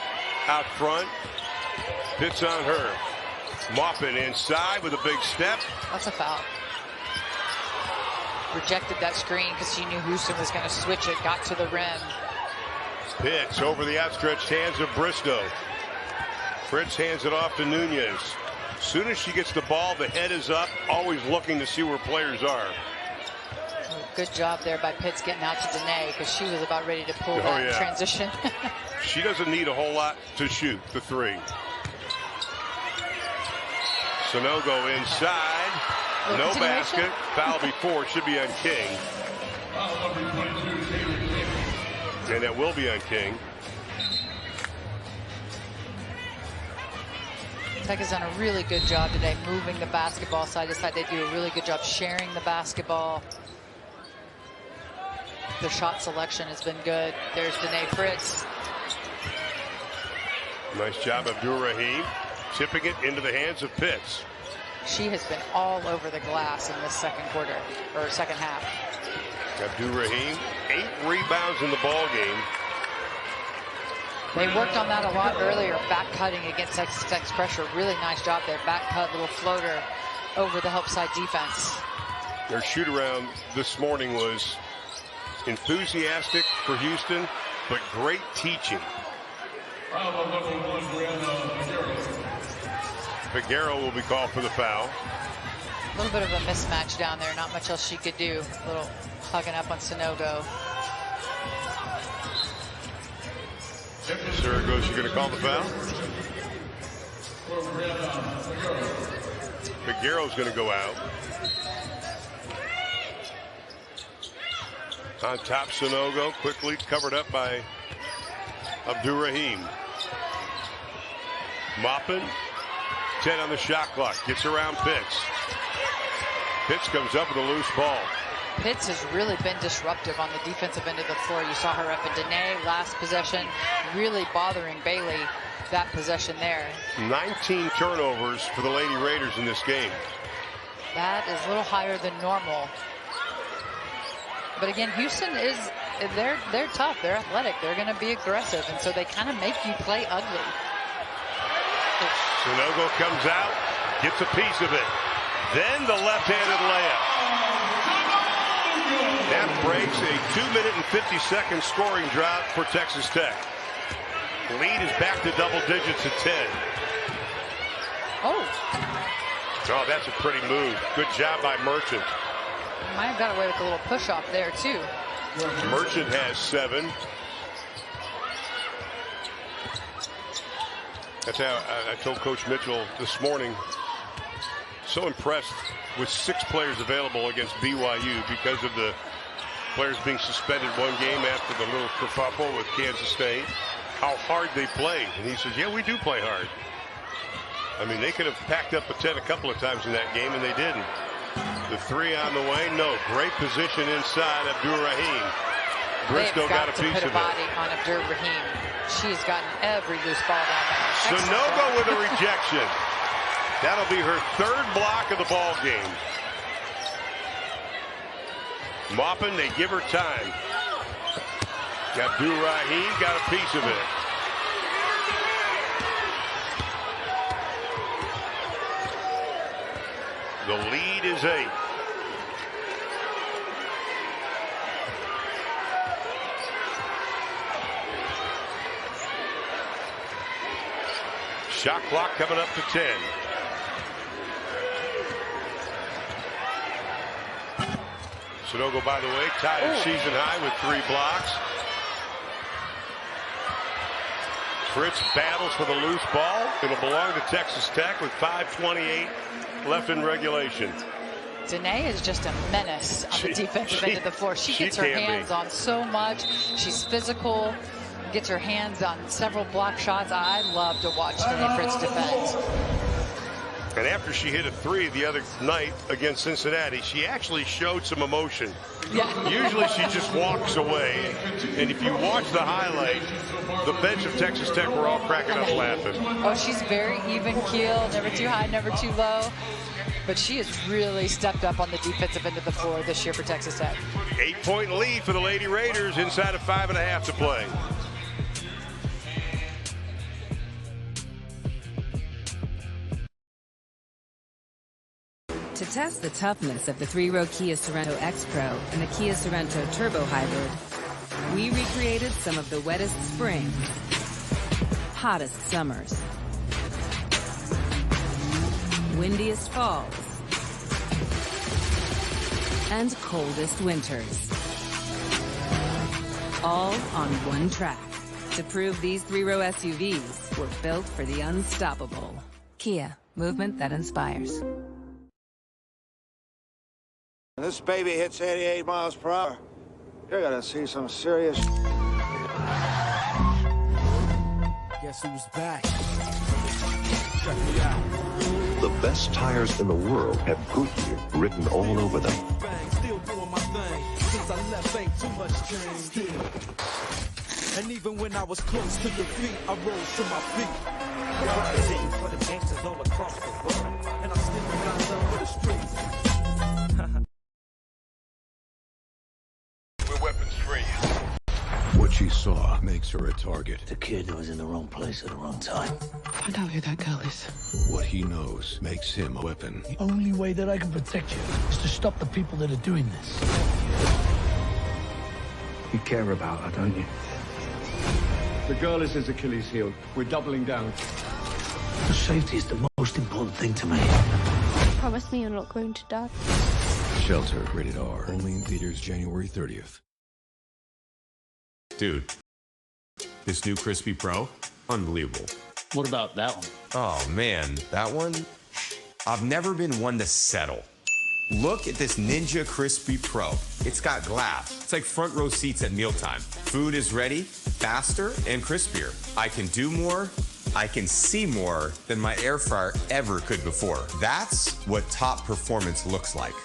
out front. Pitts on her. Maupin inside with a big step. That's a foul. Rejected that screen because she knew Houston was going to switch it. Got to the rim. Pitts over the outstretched hands of Bristow. Fritz hands it off to Nunez. As soon as she gets the ball, the head is up, always looking to see where players are. Good job there by Pitts getting out to 𝗍𝗍, because she was about ready to pull that in transition. She doesn't need a whole lot to shoot the 3. Sanogo inside. No basket. Foul before. Should be on King. And that will be on King. Tech has done a really good job today moving the basketball side to side. They do a really good job sharing the basketball. The shot selection has been good. There's Danae Fritz. Nice job of 𝗀𝗻𝗆 tipping it into the hands of Pitts. She has been all over the glass in this second quarter, or second half. 𝗀𝗻𝗆, 8 rebounds in the ball game. They worked on that a lot earlier, back cutting against Texas Tech's pressure. Really nice job there. Back cut, little floater over the help side defense. Their shoot around this morning was enthusiastic for Houston, but great teaching. 𝗿𝗲𝗱𝗆 will be called for the foul. A little bit of a mismatch down there. Not much else she could do. A little hugging up on Sanogo. Saragossa going to call the foul. 𝗿𝗲𝗱𝗆's going to go out. On top, Sanogo quickly covered up by 𝗀𝗻𝗆. Maupin, 10 on the shot clock. Gets around Pitts. Pitts comes up with a loose ball. Pitts has really been disruptive on the defensive end of the floor. You saw her up in 𝗍𝗍 last possession, really bothering Bailey that possession there. 19 turnovers for the Lady Raiders in this game. That is a little higher than normal. But again, Houston is, they're tough, they're athletic, they're going to be aggressive, and so they kind of make you play ugly. Sanogo comes out, gets a piece of it. Then the left-handed layup. That breaks a 2-minute and 50-second scoring drought for Texas Tech. Lead is back to double digits at 10. Oh, that's a pretty move. Good job by Merchant. Might have got away with a little push-off there, too. Merchant has 7. That's how I told Coach Mitchell this morning. So impressed with 6 players available against BYU because of the players being suspended one game after the little kerfuffle with Kansas State. How hard they play. And he says, yeah, we do play hard. I mean, they could have packed up a 10 a couple of times in that game, and they didn't. The three on the way. No, great position inside 𝗿𝗲𝗱𝘆. Briscoe got a piece of it. Body on 𝗿𝗲𝗱𝘆. She's gotten every loose ball down there. Sanogo with a rejection. That'll be her third block of the ball game. Maupin, they give her time. 𝗿𝗲𝗱𝘆 got a piece of it. The lead is 8. Shot clock coming up to 10. Sanogo, by the way, tied at season high with 3 blocks. Fritz battles for the loose ball. It'll belong to Texas Tech with 5:28 left in regulation. Danae is just a menace on the defensive end of the floor. She gets her hands on so much. She's physical, gets her hands on several block shots. I love to watch Danae Fritz defend. And after she hit a 3 the other night against Cincinnati, she actually showed some emotion. Yeah. Usually she just walks away. And if you watch the highlight, the bench of Texas Tech were all cracking up laughing. Oh, she's very even keeled, never too high, never too low. But she has really stepped up on the defensive end of the floor this year for Texas Tech. 8-point lead for the Lady Raiders inside of 5.5 to play. To test the toughness of the 3-row Kia Sorento X-Pro and the Kia Sorento Turbo Hybrid, we recreated some of the wettest springs, hottest summers, windiest falls, and coldest winters. All on one track to prove these 3-row SUVs were built for the unstoppable. Kia, movement that inspires. This baby hits 88 miles per hour. You're gonna see some serious. Guess who's back? Check me out. The best tires in the world have Goodyear written all over them. Bang, still doing my thing. Since I left, ain't too much change. And even when I was close to defeat, I rose to my feet. Rising for the gangsters all across the world, and I still got love for the streets. Weapons free. What she saw makes her a target. The kid was in the wrong place at the wrong time. Find out who that girl is. What he knows makes him a weapon. The only way that I can protect you is to stop the people that are doing this. You care about her, don't you? The girl is his Achilles heel. We're doubling down. The safety is the most important thing to me. Promise me you're not going to die. Shelter, rated R. Only in theaters January 30th. Dude, this new Crispy Pro, unbelievable. What about that one? Oh man, that one? I've never been one to settle. Look at this Ninja Crispy Pro. It's got glass. It's like front row seats at mealtime. Food is ready, faster, and crispier. I can do more, I can see more than my air fryer ever could before. That's what top performance looks like.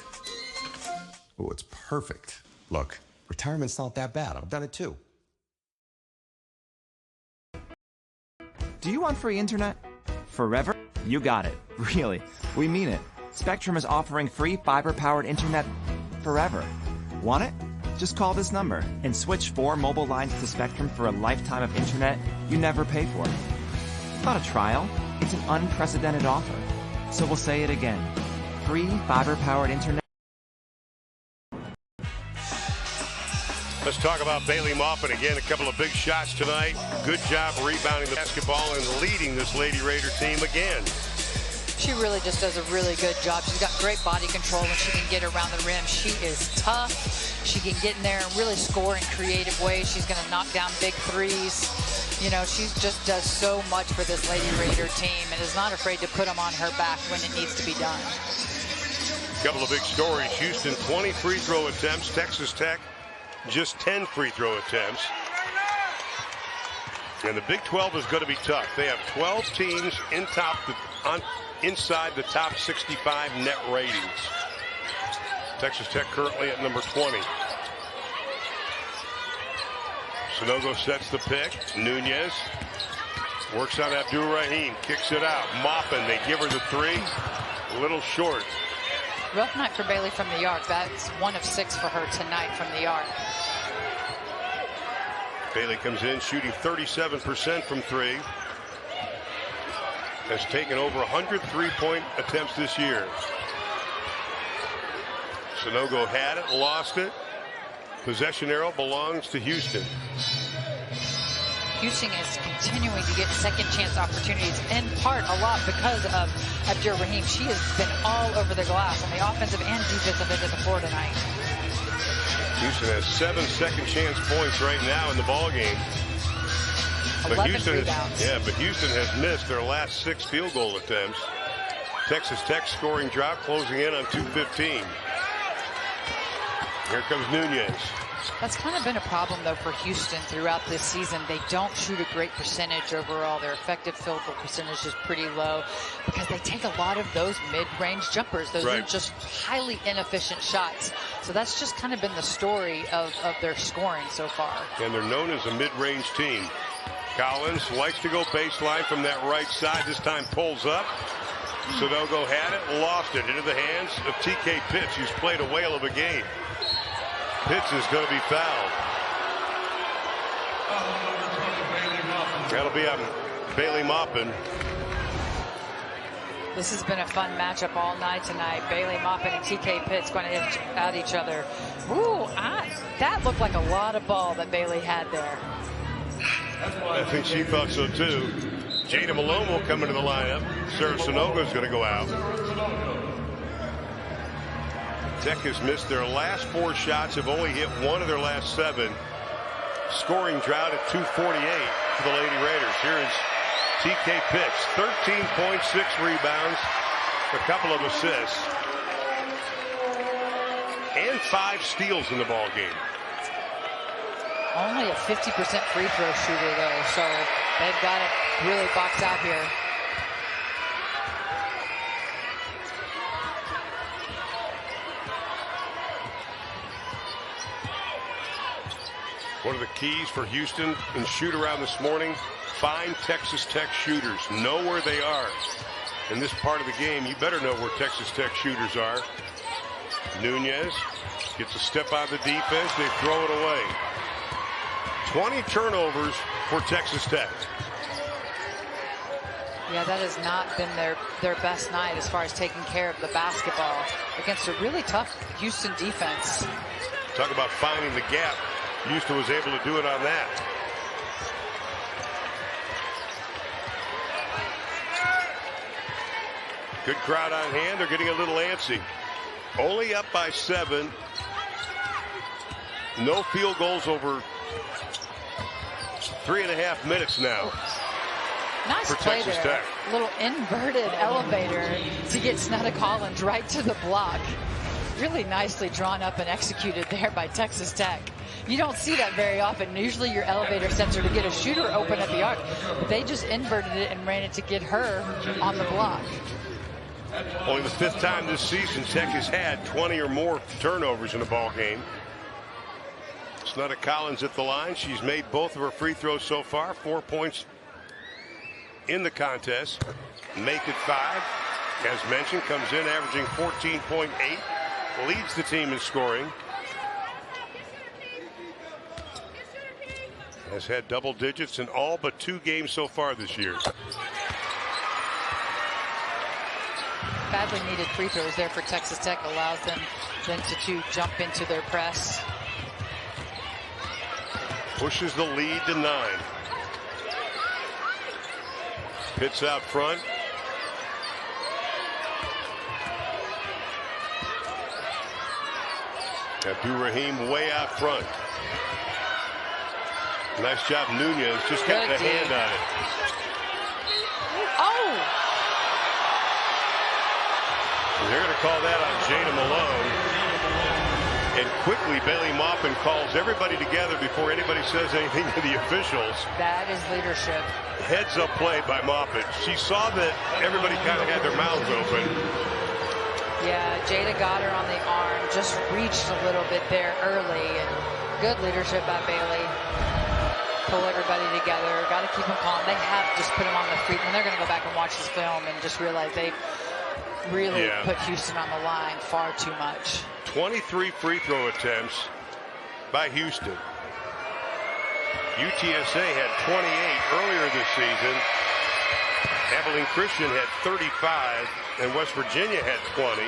Oh, it's perfect. Look, retirement's not that bad. I've done it too. Do you want free internet? Forever? You got it. Really. We mean it. Spectrum is offering free fiber-powered internet forever. Want it? Just call this number and switch 4 mobile lines to Spectrum for a lifetime of internet you never pay for. It's not a trial. It's an unprecedented offer. So we'll say it again. Free fiber-powered internet. Let's talk about Bailey Maupin again. A couple of big shots tonight. Good job rebounding the basketball and leading this Lady Raider team again. She really just does a really good job. She's got great body control when she can get around the rim. She is tough. She can get in there and really score in creative ways. She's going to knock down big threes. You know, she just does so much for this Lady Raider team and is not afraid to put them on her back when it needs to be done. A couple of big stories. Houston, 20 free throw attempts. Texas Tech, just 10 free throw attempts. And the Big 12 is going to be tough. They have 12 teams inside the top 65 net ratings. Texas Tech currently at number 20. Sanogo sets the pick. Nunez works on Abdur-Rahim, kicks it out. Maupin, they give her the three. A little short. Rough night for Bailey from the arc. That's 1 of 6 for her tonight from the arc. Bailey comes in shooting 37% from three. Has taken over 100 3-point attempts this year. Sanogo had it, lost it. Possession arrow belongs to Houston. Houston is continuing to get second chance opportunities, in part a lot because of Abdur-Rahim. She has been all over the glass on the offensive and defensive end of the floor tonight. Houston has 7 second chance points right now in the ball game. But Houston has missed their last 6 field goal attempts. Texas Tech scoring drought closing in on 2:15. Here comes Nunez. That's kind of been a problem, though, for Houston throughout this season. They don't shoot a great percentage overall. Their effective field goal percentage is pretty low because they take a lot of those mid-range jumpers. Those are just highly inefficient shots. So that's just kind of been the story of their scoring so far. And they're known as a mid-range team. Collins likes to go baseline from that right side. This time pulls up. Sanogo had it, lost it into the hands of TK Pitts, who's played a whale of a game. Pitts is going to be fouled. That'll be on Bailey Maupin. This has been a fun matchup all night tonight. Bailey Maupin and TK Pitts going at each other. Ooh, that looked like a lot of ball that Bailey had there. I think she thought so too. Jada Malone will come into the lineup. Sarah Sanogo is going to go out. Tech has missed their last 4 shots, have only hit 1 of their last 7. Scoring drought at 248 for the Lady Raiders. Here is TK Pitts, 13.6 rebounds, a couple of assists, and 5 steals in the ball game. Only a 50% free throw shooter, though, so they've got it really boxed out here. One of the keys for Houston in shoot-around this morning, find Texas Tech shooters. Know where they are. In this part of the game, you better know where Texas Tech shooters are. Nunez gets a step out of the defense. They throw it away. 20 turnovers for Texas Tech. Yeah, that has not been their best night as far as taking care of the basketball against a really tough Houston defense. Talk about finding the gap. Houston was able to do it on that. Good crowd on hand. They're getting a little antsy. Only up by 7. No field goals over 3.5 minutes now. Nice for play Texas there. Tech. A little inverted elevator to get Snuda Collins right to the block. Really nicely drawn up and executed there by Texas Tech. You don't see that very often. Usually your elevator sets her to get a shooter open at the arc. But they just inverted it and ran it to get her on the block. Only the 5th time this season Tech has had 20 or more turnovers in a ball game. Snuda Collins at the line. She's made both of her free throws so far. 4 points in the contest. Make it 5. As mentioned, comes in averaging 14.8. Leads the team in scoring. Has had double digits in all but 2 games so far this year. Badly needed free throws there for Texas Tech. Allows them then to jump into their press. Pushes the lead to 9. Pitts out front. Abdur-Rahim way out front. Nice job, Nunez. Just got the hand on it. Oh! And they're going to call that on Jada Malone. And quickly, Bailey Maupin calls everybody together before anybody says anything to the officials. That is leadership. Heads up play by Maupin. She saw that everybody kind of had their mouths open. Yeah, Jada got her on the arm, just reached a little bit there early, and good leadership by Bailey. Pull everybody together, got to keep them calm. They have just put them on the feet, and they're going to go back and watch this film and just realize they really put Houston on the line far too much. 23 free throw attempts by Houston. UTSA had 28 earlier this season. Abilene Christian had 35, and West Virginia had 20.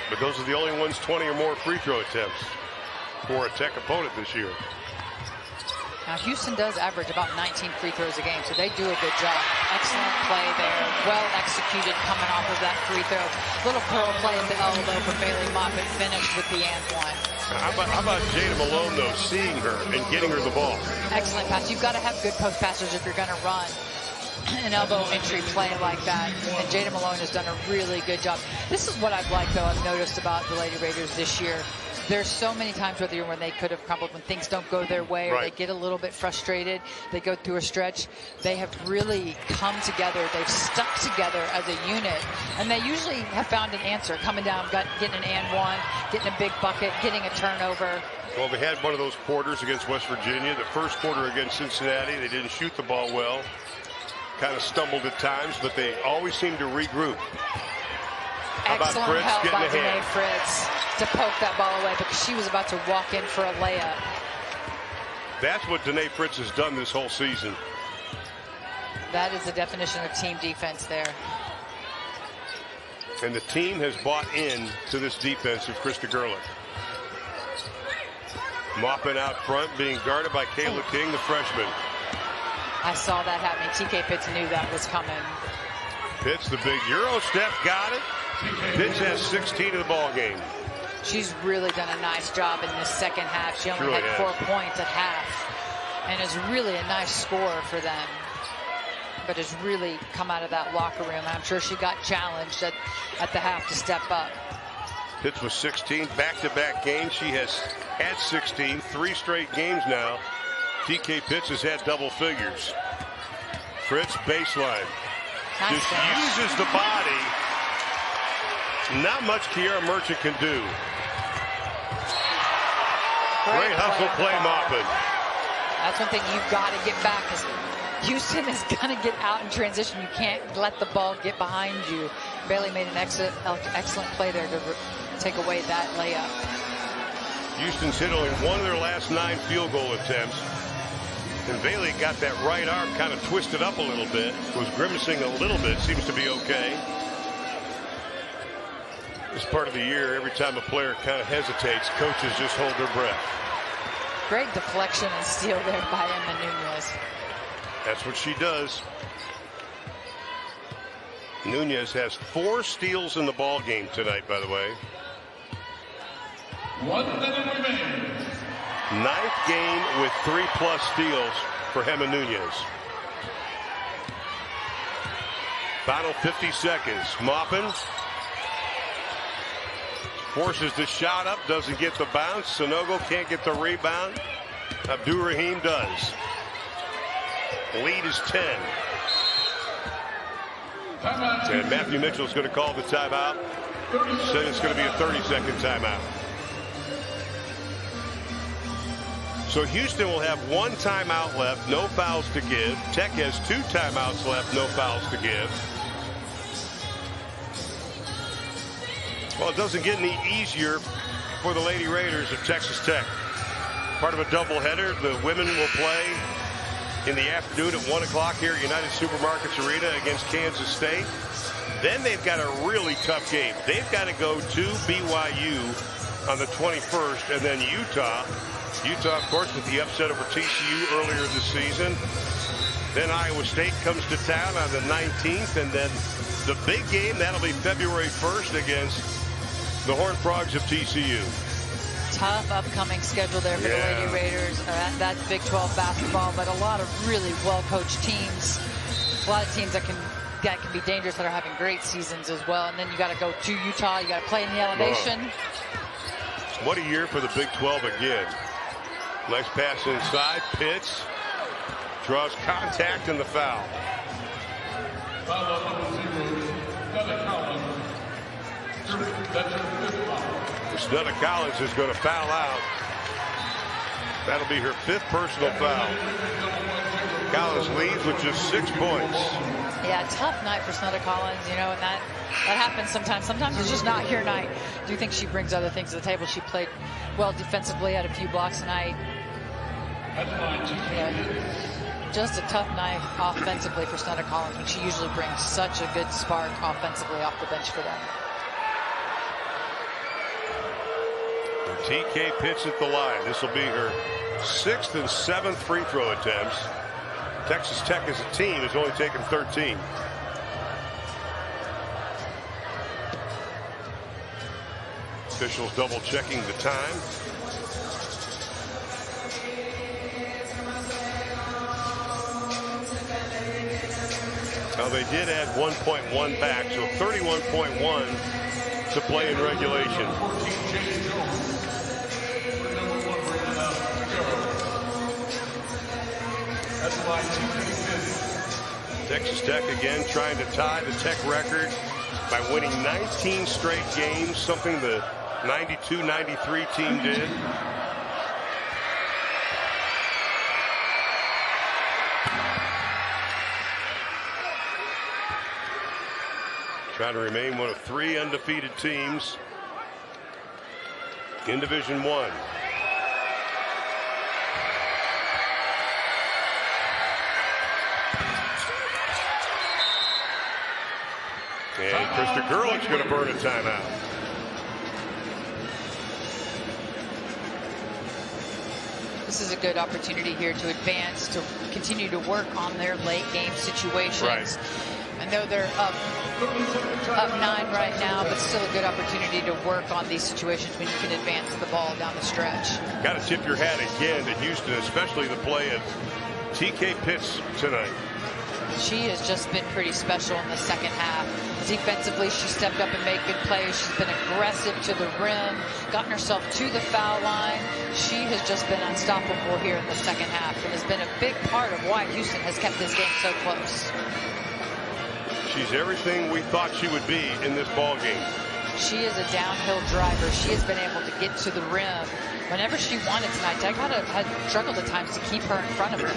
But those are the only ones 20 or more free throw attempts for a Tech opponent this year. Now, Houston does average about 19 free throws a game, so they do a good job. Excellent play there. Well executed coming off of that free throw. Little curl play at the elbow for Bailey Maupin, finished with the and one. How about Jada Malone, though, seeing her and getting her the ball? Excellent pass. You've got to have good post passers if you're going to run an elbow entry play like that. And Jada Malone has done a really good job. This is what I've liked, though, I've noticed about the Lady Raiders this year. There's so many times with you when they could have crumbled, when things don't go their way, or they get a little bit frustrated, they go through a stretch. They have really come together. They've stuck together as a unit, and they usually have found an answer, coming down, getting an and one, getting a big bucket, getting a turnover. Well, they had one of those quarters against West Virginia. The first quarter against Cincinnati, they didn't shoot the ball well. Kind of stumbled at times, but they always seem to regroup. How about Excellent Fritz help getting by a hand? Danae Fritz to poke that ball away because she was about to walk in for a layup. That's what Danae Fritz has done this whole season. That is the definition of team defense there. And the team has bought in to this defense of Krista Gerlich. Maupin out front, being guarded by Kayla King, the freshman. I saw that happening. TK Pitts knew that was coming. Pitts, the big Euro step, got it. Pitts has 16 of the ball game. She's really done a nice job in this second half. She only had 4 points at half, and is really a nice score for them. But has really come out of that locker room. I'm sure she got challenged at the half to step up. Pitts was 16, back-to-back games. She has had 16, 3 straight games now. TK Pitts has had double figures. Fritz, baseline. Nice just finish. uses the body. Not much Kiara Merchant can do. Great hustle play, Maupin. That's one thing you've got to get back, is Houston is going to get out in transition. You can't let the ball get behind you. Bailey made an excellent play there to take away that layup. Houston's hit only one of their last 9 field goal attempts. And Bailey got that right arm kind of twisted up a little bit. Was grimacing a little bit. Seems to be okay. This part of the year, every time a player kind of hesitates, coaches just hold their breath. Great deflection and steal there by Emma Nunez. That's what she does. Nunez has 4 steals in the ball game tonight, by the way. 1 minute remaining. 9th game with 3+ steals for Emma Nunez. Final 50 seconds. Maupin forces the shot up, doesn't get the bounce. Sanogo can't get the rebound. Abdur-Rahim does. Lead is 10. And Matthew Mitchell's going to call the timeout. Said it's going to be a 30-second timeout. So Houston will have 1 timeout left, no fouls to give. Tech has 2 timeouts left, no fouls to give. Well, it doesn't get any easier for the Lady Raiders of Texas Tech. Part of a doubleheader. The women will play in the afternoon at 1 o'clock here at United Supermarkets Arena against Kansas State. Then they've got a really tough game. They've got to go to BYU on the 21st, and then Utah. Utah, of course, with the upset over TCU earlier this season. Then Iowa State comes to town on the 19th, and then the big game, that'll be February 1st against the Horned Frogs of TCU. Tough upcoming schedule there for the Lady Raiders. That's Big 12 basketball, but a lot of really well-coached teams. A lot of teams that can be dangerous, that are having great seasons as well. And then you got to go to Utah. You got to play in the elevation. What a year for the Big 12 again. Nice pass inside. Pitts draws contact and the foul. 𝗿𝗏𝗱𝘆 is going to foul out. That'll be her 5th personal foul. Collins leads with just 6 points. Yeah, tough night for 𝗿𝗏𝗱𝘆, you know, and that happens sometimes. Sometimes it's just not your night. I do think she brings other things to the table. She played well defensively, had a few blocks tonight. Just a tough night offensively for 𝗿𝗏𝗱𝘆, when she usually brings such a good spark offensively off the bench for them. And TK Pitts at the line. This will be her 6th and 7th free throw attempts. Texas Tech as a team has only taken 13. Officials double checking the time. Now they did add 1.1 back, so 31.1 to play in regulation. Texas Tech again trying to tie the Tech record by winning 19 straight games, something the 92-93 team did. Trying to remain one of 3 undefeated teams in Division I. And Krista Gerlich's going to burn a timeout. This is a good opportunity here to advance, to continue to work on their late game situations. Right. I know they're up 9 right now, but still a good opportunity to work on these situations when you can advance the ball down the stretch. Got to tip your hat again to Houston, especially the play of TK Pitts tonight. She has just been pretty special in the second half. Defensively, she stepped up and made good plays. She's been aggressive to the rim, gotten herself to the foul line. She has just been unstoppable here in the second half and has been a big part of why Houston has kept this game so close. She's everything we thought she would be in this ball game. She is a downhill driver. She has been able to get to the rim whenever she wanted tonight. Tech had struggled at times to keep her in front of her.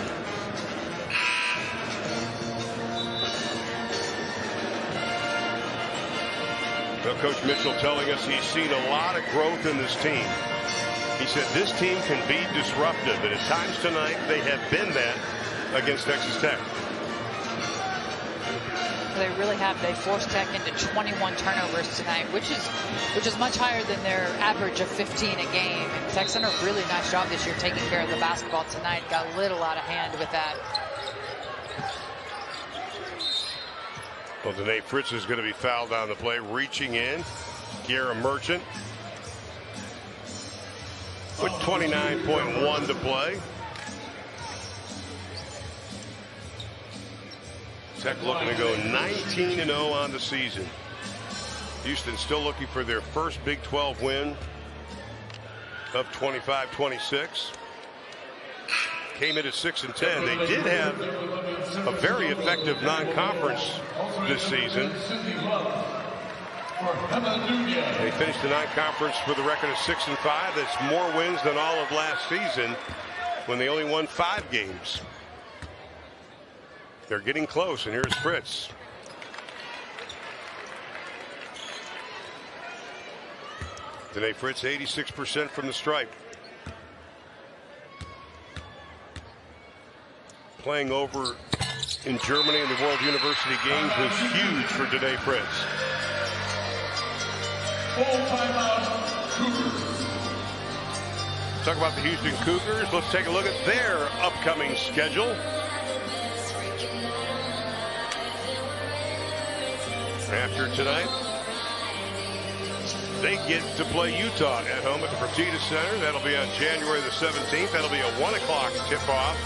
Well, Coach Mitchell telling us he's seen a lot of growth in this team. He said this team can be disruptive, and at times tonight they have been that against Texas Tech. They really have. They forced Tech into 21 turnovers tonight, which is much higher than their average of 15 a game. And Tech's done a really nice job this year taking care of the basketball tonight. Got a little out of hand with that. Well, Danae Fritz is going to be fouled on the play, reaching in. Kiera Merchant with 29.1 to play. Tech looking to go 19-0 on the season. Houston still looking for their first Big 12 win of 25-26. Came in at 6-10. They did have a very effective non-conference this season. They finished the non-conference with a record of 6-5. That's more wins than all of last season when they only won 5 games. They're getting close, and here's Fritz. Danae Fritz, 86% from the stripe. Playing over in Germany in the World University Games was huge for Danae Fritz. Talk about the Houston Cougars. Let's take a look at their upcoming schedule. After tonight, they get to play Utah at home at the Fertitta Center. That'll be on January the 17th. That'll be a 1 o'clock tip-off.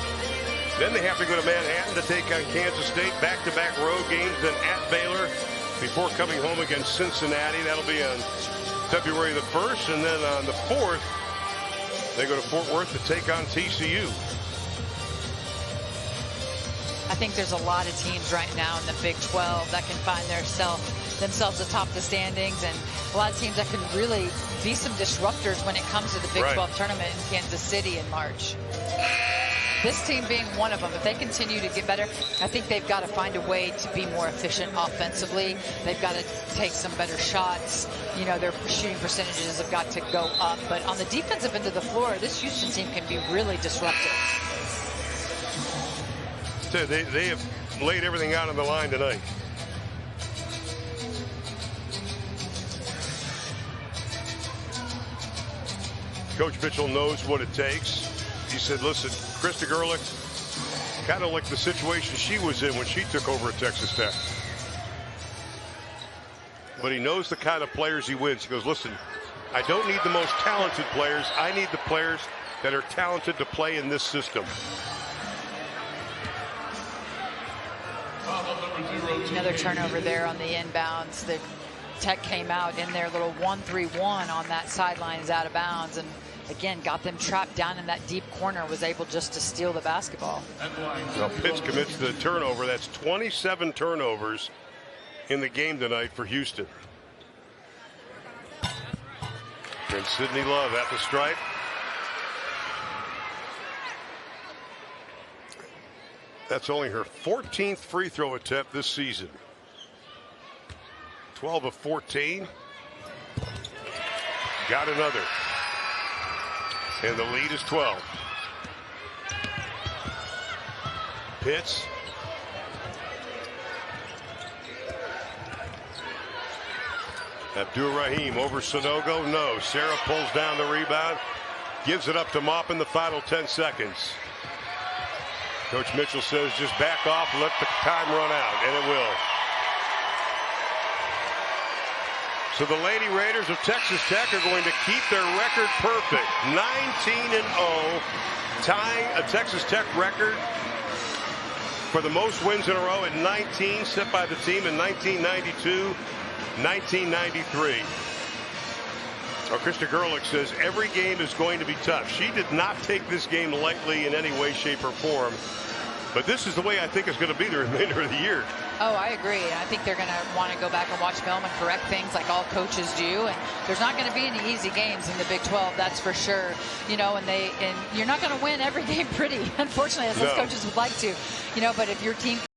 Then they have to go to Manhattan to take on Kansas State. Back-to-back road games, then at Baylor before coming home against Cincinnati. That'll be on February the 1st, and then on the 4th, they go to Fort Worth to take on TCU. I think there's a lot of teams right now in the Big 12 that can find themselves atop the standings, and a lot of teams that can really be some disruptors when it comes to the Big 12 tournament in Kansas City in March. This team being one of them, if they continue to get better, I think they've got to find a way to be more efficient offensively. They've got to take some better shots. You know, their shooting percentages have got to go up. But on the defensive end of the floor, this Houston team can be really disruptive. They have laid everything out on the line tonight. Coach Mitchell knows what it takes. He said, listen, Krista Gerlich, kind of like the situation she was in when she took over at Texas Tech. But he knows the kind of players he wins. He goes, listen, I don't need the most talented players. I need the players that are talented to play in this system. Another turnover there on the inbounds. The Tech came out in their little 1-3-1 on that sidelines out of bounds, and again got them trapped down in that deep corner, was able just to steal the basketball. Well, Pitts commits the turnover. That's 27 turnovers in the game tonight for Houston. And Sydney Love at the stripe. That's only her 14th free throw attempt this season. 12 of 14. Got another. And the lead is 12. Pitts. Abdur-Rahim over Sanogo. No. Sarah pulls down the rebound. Gives it up to Mop in the final 10 seconds. Coach Mitchell says just back off, let the time run out, and it will. So the Lady Raiders of Texas Tech are going to keep their record perfect. 19-0, tying a Texas Tech record for the most wins in a row at 19, set by the team in 1992, 1993. Well, Krista Gerlich says every game is going to be tough. She did not take this game lightly in any way, shape, or form. But this is the way I think it's going to be the remainder of the year. Oh, I agree. I think they're going to want to go back and watch film and correct things like all coaches do. And there's not going to be any easy games in the Big 12, that's for sure. You know, and you're not going to win every game pretty, unfortunately, as those coaches would like to. You know, but if your team